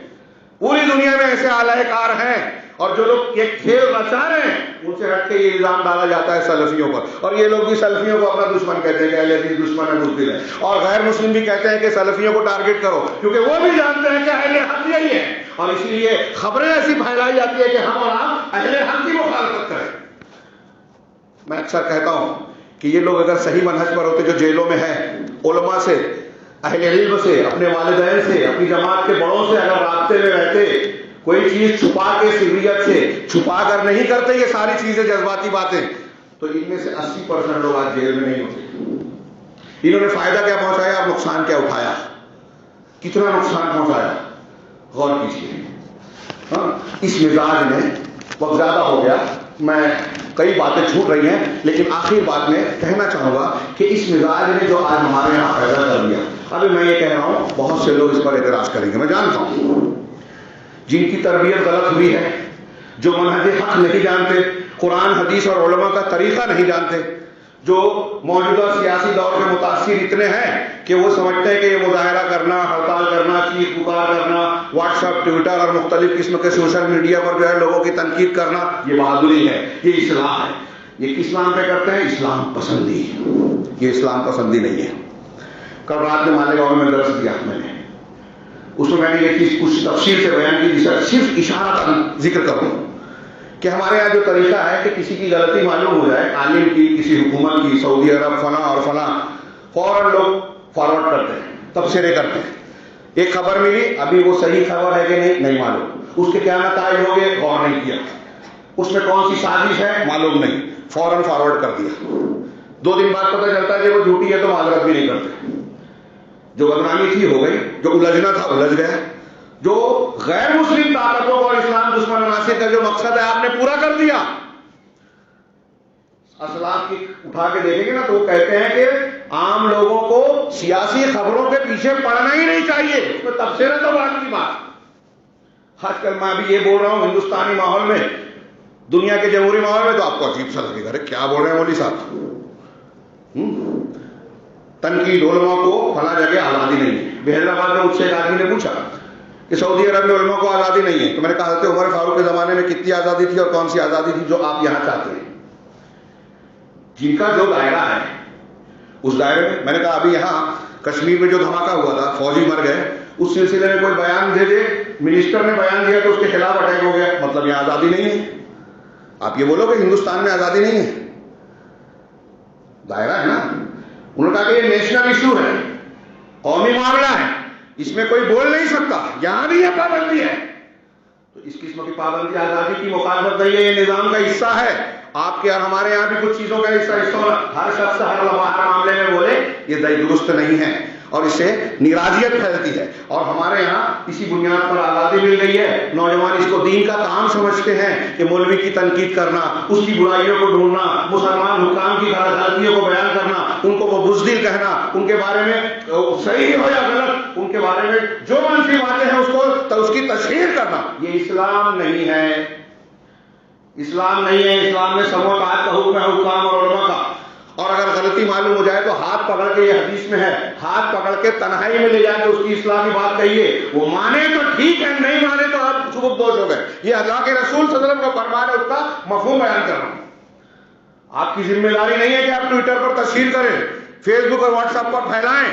پوری دنیا میں ایسے اعلی کار ہیں، اور جو لوگ یہ کھیل رچا رہے ہیں ان سے ہٹ کے یہ الزام ڈالا جاتا ہے سلفیوں پر، اور یہ لوگ بھی سلفیوں کو اپنا دشمن کہتے ہیں کہ اہل حدیث دشمن ہے، بزدل ہے، اور غیر مسلم بھی کہتے ہیں کہ سلفیوں کو ٹارگٹ کرو، کیونکہ وہ بھی جانتے ہیں کہ اہل حق یہی ہے، اور اسی لیے خبریں ایسی پھیلائی جاتی ہے کہ ہم اور آپ اہل حق کی مخالفت کریں۔ میں اکثر کہتا ہوں کہ یہ لوگ اگر صحیح منہج پر ہوتے، جو جیلوں میں ہیں، علماء سے، اہل علم سے، اپنے والدین سے، اپنی جماعت کے بڑوں سے اگر رابطے میں رہتے، کوئی چیز چھپا کے، سریت سے چھپا کر نہیں کرتے یہ ساری چیزیں، جذباتی باتیں، تو ان میں سے 80% لوگ آج جیل میں نہیں ہوتے۔ انہوں نے فائدہ کیا پہنچایا اور نقصان کیا اٹھایا؟ کتنا نقصان پہنچایا؟ غور کیجیے۔ ہاں، اس مزاج میں وقت زیادہ ہو گیا، میں کئی باتیں چھوٹ رہی ہیں، لیکن آخر بات میں کہنا چاہوں گا کہ اس مزاج نے جو آج ہمارے یہاں پیدا کر دیا، ابھی میں یہ کہہ رہا ہوں، بہت سے لوگ اس پر اعتراض کریں گے، میں جانتا ہوں، جن کی تربیت غلط ہوئی ہے، جو منہج حق نہیں جانتے، قرآن حدیث اور علماء کا طریقہ نہیں جانتے، جو موجودہ سیاسی دور میں متاثر اتنے ہیں کہ وہ سمجھتے ہیں کہ یہ مظاہرہ کرنا، ہڑتال کرنا، چیخ پکار کرنا، واٹس ایپ، ٹویٹر اور مختلف قسم کے سوشل میڈیا پر جو ہے لوگوں کی تنقید کرنا، یہ بہادری ہے، یہ اصلاح ہے۔ یہ کس نام پہ کرتے ہیں؟ اسلام پسندی۔ یہ اسلام پسندی نہیں ہے۔ کل رات میں مالیگاؤں میں درس دیا میں نے، اس میں نے یہ چیز کچھ تفصیل سے بیان کی، جسے صرف اشارہ ذکر کروں کہ ہمارے یہاں جو طریقہ ہے کہ کسی کی غلطی معلوم ہو جائے، عالم کی، کسی حکومت کی، سعودی عرب فلاں اور فلاں، فوراً لوگ فارورڈ کرتے ہیں، تبصرے کرتے ہیں۔ ایک خبر ملی، ابھی وہ صحیح خبر ہے کہ نہیں معلوم، اس کے کیا نتائج ہو گئے غور نہیں کیا، اس میں کون سی سازش ہے معلوم نہیں، فوراً فارورڈ کر دیا۔ 2 دن بعد پتہ چلتا ہے کہ وہ جھوٹی ہے تو معذرت بھی نہیں کرتے۔ جو بدنامی تھی ہو گئی، جو الجھنا تھا الجھ گیا، جو غیر مسلم طاقتوں اور اسلام دشمن عناصر کا جو مقصد ہے آپ نے پورا کر دیا۔ اسلاف کی اٹھا کے دیکھیں گے نا تو وہ کہتے ہیں کہ عام لوگوں کو سیاسی خبروں کے پیچھے پڑنا ہی نہیں چاہیے، اس میں تبصرہ تو بات کی بات۔ آج کل میں بھی یہ بول رہا ہوں ہندوستانی ماحول میں، دنیا کے جمہوری ماحول میں تو آپ کو عجیب سا لگے گا، کیا بول رہے ہیں مولوی صاحب؟ تنقید، علماء کو فلاں جگہ آزادی نہیں ہے۔ بحیدرآباد میں مجھ سے ایک آدمی نے پوچھا کہ سعودی عرب میں علماء کو آزادی نہیں ہے، تو میں نے کہا کہ عمر فاروق کے زمانے میں کتنی آزادی تھی اور کون سی آزادی تھی جو آپ یہاں چاہتے ہیں؟ جن کا جو دائرہ ہے اس دائرے میں نے کہا ابھی یہاں کشمیر میں جو دھماکہ ہوا تھا، فوجی مر گئے، اس سلسلے میں کوئی بیان دے دے، منسٹر نے بیان دیا تو اس کے خلاف اٹیک ہو گیا، مطلب یہاں آزادی نہیں ہے۔ آپ یہ بولو کہ ہندوستان میں آزادی نہیں ہے؟ دائرہ ہے نا۔ انہوں نے کہا کہ یہ نیشنل ایشو ہے، قومی معاملہ ہے، اس میں کوئی بول نہیں سکتا، یہاں بھی یہ پابندی ہے۔ تو اس قسم کی پابندی آزادی کی مخالفت نہیں ہے، یہ نظام کا حصہ ہے۔ آپ کے اور ہمارے یہاں بھی کچھ چیزوں کا حصہ ہونا، ہر شخص ہر لمحہ ہر معاملے میں بولے، یہ درست نہیں ہے اور اس سے ناراضیت پھیلتی ہے۔ اور ہمارے یہاں اسی بنیاد پر آزادی مل گئی ہے، نوجوان اس کو دین کا کام سمجھتے ہیں کہ مولوی کی تنقید کرنا، اس کی برائیوں کو ڈھونڈنا، مسلمان حکام کی غلطیوں کو بیان کرنا، ان کو وہ بزدل کہنا، ان کے بارے میں صحیح ہو یا غلط، ان کے بارے میں جو منفی باتیں ہیں اس کی تشہیر کرنا، یہ اسلام نہیں ہے۔ اسلام نہیں ہے۔ اسلام میں سماعت کا حکم ہے، حکام اور علماء کا۔ اور اگر غلطی معلوم ہو جائے تو ہاتھ پکڑ کے، یہ حدیث میں ہے، ہاتھ پکڑ کے تنہائی میں لے جا کے اس کی اصلاح کی بات کہیے، وہ مانے تو ٹھیک ہے، نہیں مانے تو آپ سبک دوش ہو گئے۔ یہ اللہ کے رسول صلی اللہ علیہ وسلم کا فرمان ہے، اس کا مفہوم بیان کر رہا ہوں۔ آپ کی ذمہ داری نہیں ہے کہ آپ ٹویٹر پر تشہیر کریں، فیس بک اور واٹس ایپ پر پھیلائیں،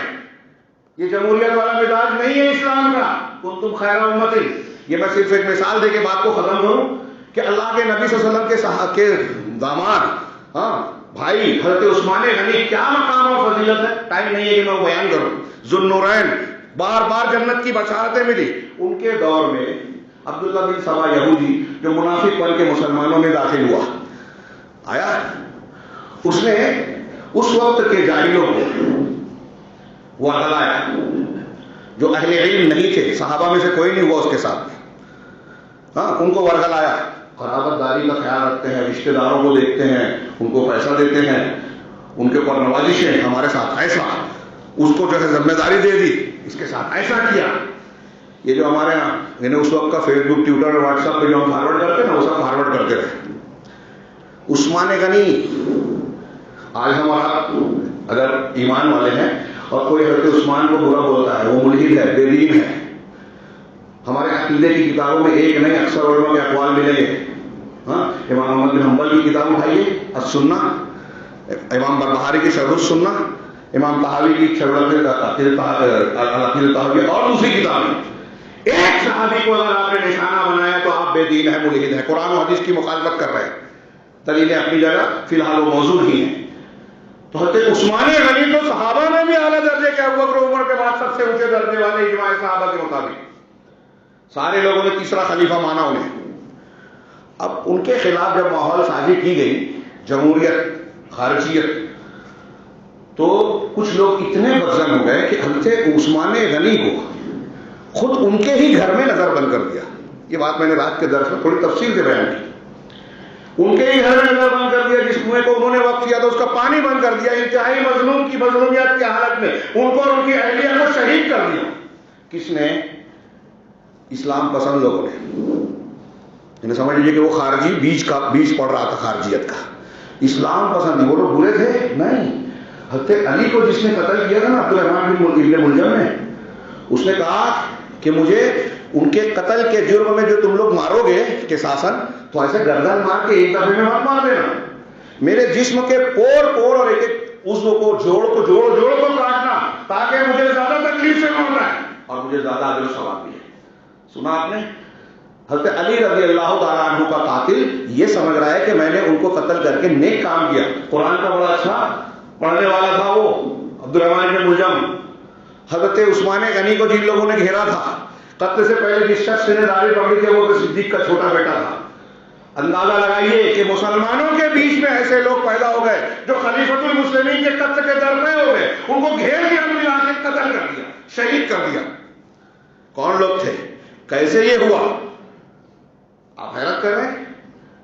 یہ جمہوریت والا مزاج نہیں ہے اسلام کا۔ کنتم خیر امت، یہ میں صرف ایک مثال دے کے بات کو ختم کروں کہ اللہ کے نبی صلی اللہ علیہ وسلم کے داماد ہاں بھائی، حضرت عثمان غنی کیا مقام اور فضیلت ہے، ٹائم نہیں ہے کہ میں وہ بیان کروں. ذوالنورین، بار بار جنت کی بشارتیں ملی. ان کے دور میں عبداللہ بن سبا یہودی جو منافق بن کے مسلمانوں میں داخل ہوا آیا، اس نے اس وقت کے جاہلوں کو ورغلایا جو اہل علم نہیں تھے، صحابہ میں سے کوئی نہیں ہوا اس کے ساتھ. ہاں، ان کو ورغلایا. قرابت داری کا خیال رکھتے ہیں، رشتہ داروں کو دیکھتے ہیں، ان کو پیسہ دیتے ہیں، ان کے اوپر نوازشیں، ہمارے ساتھ ایسا، اس کو جو ہے ذمہ داری دے دی، اس کے ساتھ ایسا کیا. یہ جو ہمارے یہاں یعنی اس وقت کا فیس بک، ٹویٹر اور واٹس ایپ پہ جو ہم فارورڈ کرتے ہیں نا، وہ سب فارورڈ کرتے رہے. عثمان غنی، آج ہم اور آپ اگر ایمان والے ہیں اور کوئی حضرت عثمان کو برا بولتا ہے، وہ ملحد ہے، بے دین ہے. ہمارے عقیدے کی کتابوں میں ایک نہیں اکثر علماء کے اقوال ملیں گے. ہاں، امام احمد بن حنبل کی کتاب اٹھائیے السنہ، امام بربہاری کی شرح السنہ، امام طحاوی کی شرح العقیدہ الطحاویہ اور دوسری کتابیں. ایک صحابی کو اگر آپ نے نشانہ بنایا تو آپ بے دین ہیں، ملحد ہیں، قرآن و حدیث کی مخالفت کر رہے ہیں. دلیلیں اپنی جگہ، فی الحال وہ موضوع نہیں ہے. تو حضرت عثمان غنی تو صحابہ میں بھی اعلیٰ درجے کے، ابو بکر عمر کے بعد سب سے اونچے درجے والے اجماع صحابہ کے مطابق. سارے لوگوں نے تیسرا خلیفہ مانا انہیں. اب ان کے خلاف جب ماحول سازی کی گئی، جمہوریت، خارجیت، تو کچھ لوگ اتنے بدظن ہو گئے کہ حضرت عثمان غنی کو خود ان کے ہی گھر میں نظر بند کر دیا. یہ بات میں نے رات کے درس میں تھوڑی تفصیل سے بیان کی. ان کے ہی گھر میں نظر بند کر دیا، جس کنویں کو انہوں نے وقف کیا تھا اس کا پانی بند کر دیا. انتہائی مظلوم کی مظلومیت کی حالت میں ان کو اور ان کی اہلیہ کو شہید کر دیا. کس نے؟ اسلام پسند لوگوں نے. انہیں سمجھ لیجیے کہ وہ خارجی بیج پڑ رہا تھا خارجیت کا. اسلام پسند، وہ لوگ برے تھے نہیں. حضرت علی کو جس نے قتل کیا تھا نا، عبدالرحمن بن ملجم نے، اس نے کہا کہ مجھے ان کے قتل کے جرم میں جو تم لوگ مارو گے کہ ساسن، تو ایسے گردن مار کے ایک دفعے میں مت مار دینا، میرے جسم کے پور پور اور ایک ایک عضو کو جوڑ کو کاٹنا، تاکہ مجھے زیادہ تکلیف سے مرنا ہے اور مجھے زیادہ اجر و ثواب بھی ہے. سنا آپ نے؟ حضرت علی رضی اللہ تعالیٰ عنہ کا قاتل یہ سمجھ رہا ہے کہ میں نے ان کو قتل کر کے نیک کام کیا. قرآن کا بڑا اچھا پڑھنے والا تھا وہ عبدالرحمن بن ملجم. حضرت عثمان غنی کو جن لوگوں نے گھیرا تھا، قتل سے پہلے جس شخص نے داڑھی پکڑی تھی وہ صدیق کا چھوٹا بیٹا تھا. اندازہ لگائیے کہ مسلمانوں کے بیچ میں ایسے لوگ پیدا ہو گئے جو خلیفۃ المسلمین کے قتل کے درپے ہو گئے. ان کو گھیر کے ملا کے قتل کر دیا، شہید کر دیا. کون لوگ تھے؟ کیسے یہ ہوا؟ آپ حیرت کر رہے ہیں.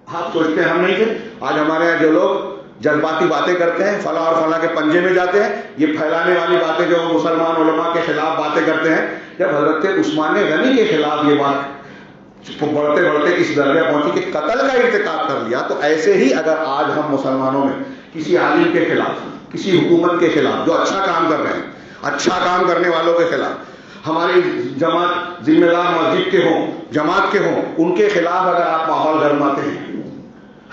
آپ سوچتے ہیں ہم نہیں تھے. آج ہمارے یہاں جو لوگ جذباتی باتیں کرتے ہیں، فلاں اور فلاں کے پنجے میں جاتے ہیں، یہ پھیلانے والی باتیں جو مسلمان علماء کے خلاف باتیں کرتے ہیں، جب حضرت عثمان غنی کے خلاف یہ بات بڑھتے بڑھتے اس درجے پہنچی کہ قتل کا ارتکاب کر لیا، تو ایسے ہی اگر آج ہم مسلمانوں میں کسی عالم کے خلاف، کسی حکومت کے خلاف جو اچھا کام کر رہے ہیں، اچھا کام کرنے والوں کے خلاف، ہماری جماعت ذمہ دار مسجد کے ہوں، جماعت کے ہوں، ان کے خلاف اگر آپ ماحول گرماتے ہیں،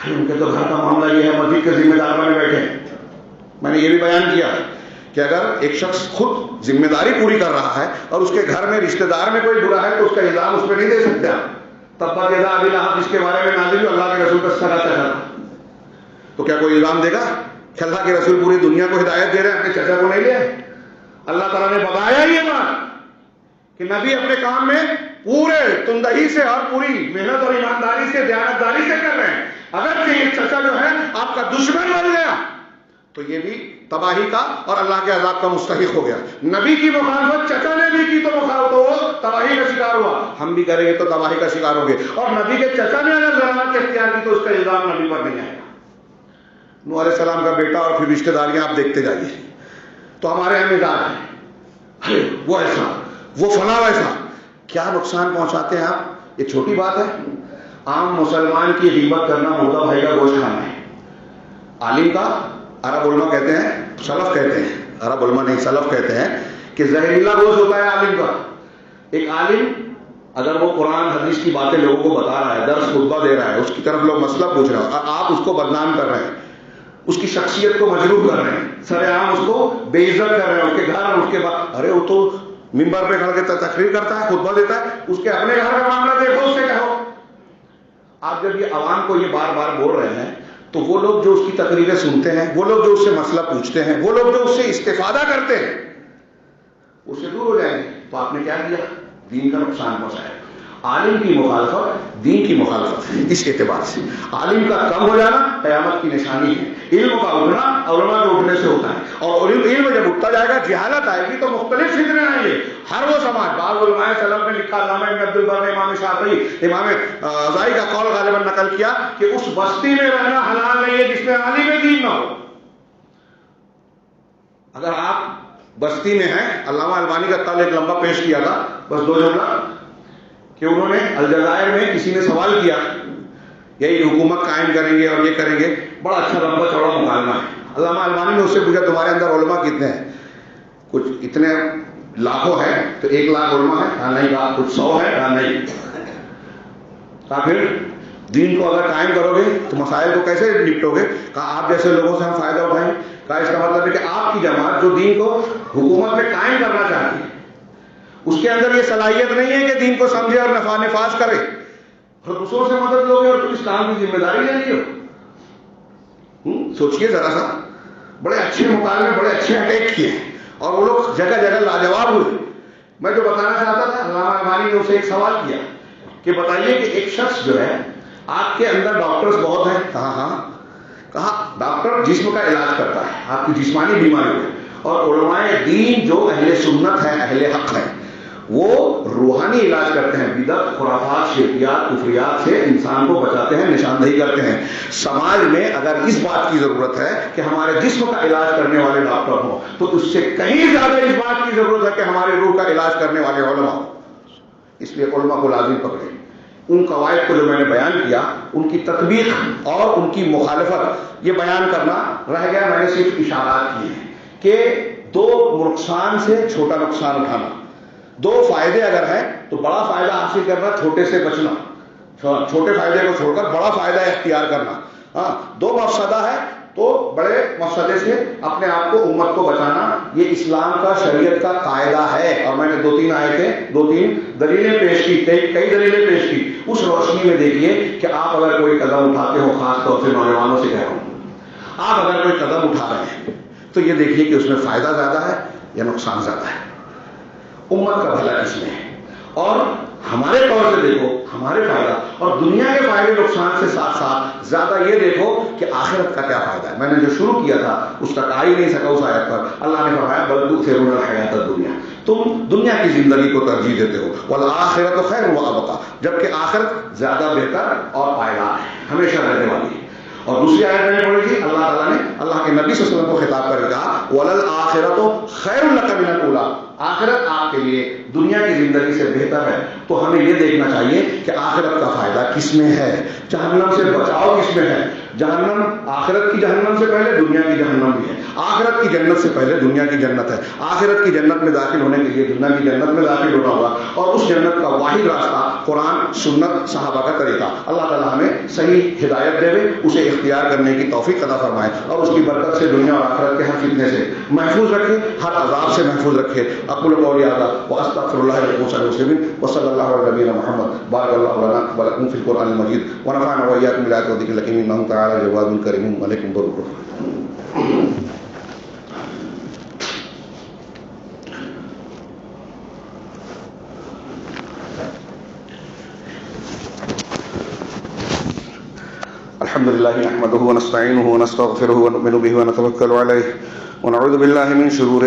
ان کے تو گھر کا معاملہ یہ ہے، مسجد کے ذمہ دار بنے بیٹھے ہیں. میں نے یہ بھی بیان کیا کہ اگر ایک شخص خود ذمہ داری پوری کر رہا ہے اور اس کے گھر میں رشتہ دار میں کوئی برا ہے تو اس کا الزام اس پہ نہیں دے سکتے آپ. تبت یدا ابی لہب جس کے بارے میں نازل ہوئی، اللہ کے رسول کا سگا چچا، تو کیا کوئی الزام دے گا کہ اللہ کے رسول پوری دنیا کو ہدایت دے رہے ہیں، اپنے چچا کو نہیں لے؟ اللہ تعالیٰ نے بتایا یہ بات کہ نبی اپنے کام میں پورے تندہی سے اور پوری محنت اور ایمانداری سے، دیانتداری سے کر رہے ہیں. اگر یہ چچا جو ہے آپ کا دشمن بن گیا تو یہ بھی تباہی کا اور اللہ کے عذاب کا مستحق ہو گیا. نبی کی مخالفت چچا نے بھی کی تو وہ تباہی کا شکار ہوا، ہم بھی کریں گے تو تباہی کا شکار ہو گئے. اور نبی کے چچا نے اگر ضرورت اختیار کی تو اس کا الزام نبی پر نہیں آئے گا. نوح علیہ السلام کا بیٹا اور پھر رشتہ داریاں آپ دیکھتے جائیے. تو ہمارے یہاں مزاج ہے وہ ایسا، وہ فلاں ویسا. کیا نقصان پہنچاتے ہیں آپ؟ یہ چھوٹی بات ہے. عام مسلمان کی غیبت کرنا مردہ بھائی کا گوشت کھانا ہے. عالم کا، عرب علماء کہتے ہیں، سلف کہتے ہیں، عرب علماء نہیں سلف کہتے ہیں کہ زہریلا گوشت ہوتا ہے عالم کا. ایک عالم اگر وہ قرآن حدیث کی باتیں لوگوں کو بتا رہا ہے، درس خطبہ دے رہا ہے، اس کی طرف لوگ مسئلہ پوچھ رہے ہیں اور آپ اس کو بدنام کر رہے ہیں، اس کی شخصیت کو مجروح کر رہے ہیں، سر عام اس کو بے عزت کر رہے ہیں، اس کے گھر، اس کے بعد ارے وہ تو ممبر پہ کھڑ کے تقریر کرتا ہے، خطبہ دیتا ہے، اس کے اپنے گھر کا معاملہ دیکھو، اس سے کہو. آپ جب یہ عوام کو یہ بار بار بول رہے ہیں تو وہ لوگ جو اس کی تقریریں سنتے ہیں، وہ لوگ جو اس سے مسئلہ پوچھتے ہیں، وہ لوگ جو اس سے استفادہ کرتے ہیں، اس سے دور ہو جائیں گے۔ تو آپ نے کیا کیا؟ دین کا نقصان پہنچایا۔ عالم کی مخالفت دین کی مخالفت۔ اس اعتبار سے عالم کا کم ہو جانا قیامت کی نشانی ہے، علم کا اٹھنا علماء کے اٹھنے سے ہوتا ہے، اور علم جب اٹھتا جائے گا جہالت آئے گی تو مختلف فتنے آئیں گے۔ ہر وہ سماج، بعض علماء سلف نے لکھا، علامہ ابن عبد البر نے امام شافعی، امام اوزاعی کا قول غالباً نقل کیا کہ اس بستی میں رہنا حلال نہیں ہے جس میں عالم دین نہ ہو۔ اگر آپ بستی میں ہیں، علامہ البانی کا قول ایک لمبا پیش کیا تھا، بس 2 جملہ، کہ انہوں نے الجزائر میں کسی نے سوال کیا یہی حکومت قائم کریں گے اور یہ کریں گے، بڑا اچھا لمبا چوڑا مکالمہ ہے۔ علامہ البانی نے اس سے پوچھا تمہارے اندر علماء کتنے ہیں؟ کچھ اتنے لاکھوں ہیں، تو 1 لاکھ علماء ہے؟ کہا نہیں۔ کہا کچھ 100 ہے؟ کہا نہیں۔ کہا پھر دین کو اگر قائم کرو گے تو مسائل کو کیسے نپٹو گے؟ کہا آپ جیسے لوگوں سے ہم فائدہ اٹھائیں۔ کہا اس کا مطلب ہے کہ آپ کی جماعت جو دین کو حکومت میں قائم کرنا چاہتی ہے، اس کے اندر یہ صلاحیت نہیں ہے کہ دین کو سمجھے اور نفع نفاذ کرے، اور دوسروں سے مدد لوگے اور تم اسلام کی ذمہ داری لے لیو۔ سوچئے ذرا سا، بڑے اچھے مکالمے، بڑے اچھے اٹیک کیے، اور وہ لوگ جگہ جگہ لاجواب ہوئے۔ میں جو بتانا چاہتا تھا، علامہ البانی نے اسے ایک سوال کیا کہ بتائیے کہ ایک شخص جو ہے، آپ کے اندر ڈاکٹرز بہت ہیں؟ کہا ہاں۔ کہا ڈاکٹر جسم کا علاج کرتا ہے، آپ کی جسمانی بیماری ہے، اور علماء دین جو اہل سنت ہیں، اہل حق ہیں، وہ روحانی علاج کرتے ہیں، بدعت، خرافات، شرکیات، کفریات سے انسان کو بچاتے ہیں، نشاندہی کرتے ہیں۔ سماج میں اگر اس بات کی ضرورت ہے کہ ہمارے جسم کا علاج کرنے والے ڈاکٹر ہوں، تو اس سے کہیں زیادہ اس بات کی ضرورت ہے کہ ہماری روح کا علاج کرنے والے علماء ہوں۔ اس لیے علماء کو لازم پکڑیں۔ ان قواعد کو جو میں نے بیان کیا، ان کی تطبیق اور ان کی مخالفت، یہ بیان کرنا رہ گیا۔ میں نے صرف اشارات کیے ہیں کہ 2 نقصان سے چھوٹا نقصان اٹھانا، 2 فائدے اگر ہیں تو بڑا فائدہ حاصل کرنا، چھوٹے سے بچنا، چھوٹے فائدے کو چھوڑ کر بڑا فائدہ اختیار کرنا۔ ہاں، 2 مفسدہ ہے تو بڑے مفسدے سے اپنے آپ کو، امت کو بچانا، یہ اسلام کا، شریعت کا قاعدہ ہے۔ اور میں نے 2-3 آیتیں، 2-3 دلیلیں پیش کی، کئی دلیلیں پیش کی۔ اس روشنی میں دیکھیے کہ آپ اگر کوئی قدم اٹھاتے ہو، خاص طور سے نوجوانوں سے کہہ رہا ہوں، آپ اگر کوئی قدم اٹھا رہے ہیں تو یہ دیکھیے کہ اس میں فائدہ زیادہ ہے یا نقصان زیادہ ہے، امت کا بھلا کس میں ہے۔ اور ہمارے طور سے دیکھو ہمارے فائدہ، اور دنیا کے فائدے نقصان سے ساتھ ساتھ زیادہ یہ دیکھو کہ آخرت کا کیا فائدہ ہے۔ میں نے جو شروع کیا تھا اس تک آ ہی نہیں سکا اس آیت پر۔ اللہ نے فرمایا بل تؤثرون الحیات الدنیا، تم دنیا کی زندگی کو ترجیح دیتے ہو، والآخرۃ خیر وابقیٰ، جبکہ آخرت زیادہ بہتر اور پائیدار ہے، ہمیشہ رہنے والی ہے۔ اور دوسری آیت میں پڑھی تھی، اللہ تعالیٰ نے اللہ کے نبی صلی اللہ علیہ وسلم کو خطاب کر کے کہا وَلَلْآخِرَةُ خَيْرٌ لَكَ مِنَ الْأُولَىٰ، آخرت آپ کے لیے دنیا کی زندگی سے بہتر ہے۔ تو ہمیں یہ دیکھنا چاہیے کہ آخرت کا فائدہ کس میں ہے، جہنم سے بچاؤ کس میں ہے۔ جہنم، آخرت کی جہنم سے پہلے دنیا کی جہنم بھی ہے، آخرت کی جنت سے پہلے دنیا کی جنت ہے۔ آخرت کی جنت میں داخل ہونے کے لیے دنیا کی جنت میں داخل ہونا ہوگا، اور اس جنت کا واحد راستہ قرآن، سنت، صحابہ کا طریقہ۔ اللہ تعالیٰ ہمیں صحیح ہدایت دے، اسے اختیار کرنے کی توفیق عطا فرمائے، اور اس کی برکت سے دنیا اور آخرت کے ہر فتنے سے محفوظ رکھے، ہر عذاب سے محفوظ رکھے۔ اقول قولی ھذا واستغفر اللہ لکم وللمسلمین، وصلی اللہ علی نبینا محمد۔ بارک اللہ لنا ولکم فی القرآن المجید، ونفعنا وإياكم بالآيات والذکر الحکیم، انہ تعالی جواد کریم علیکم برکاتہ۔ الحمد لله نحمده ونستعينه ونستغفره ونؤمن به ونتوكل عليه ونعوذ بالله من شرور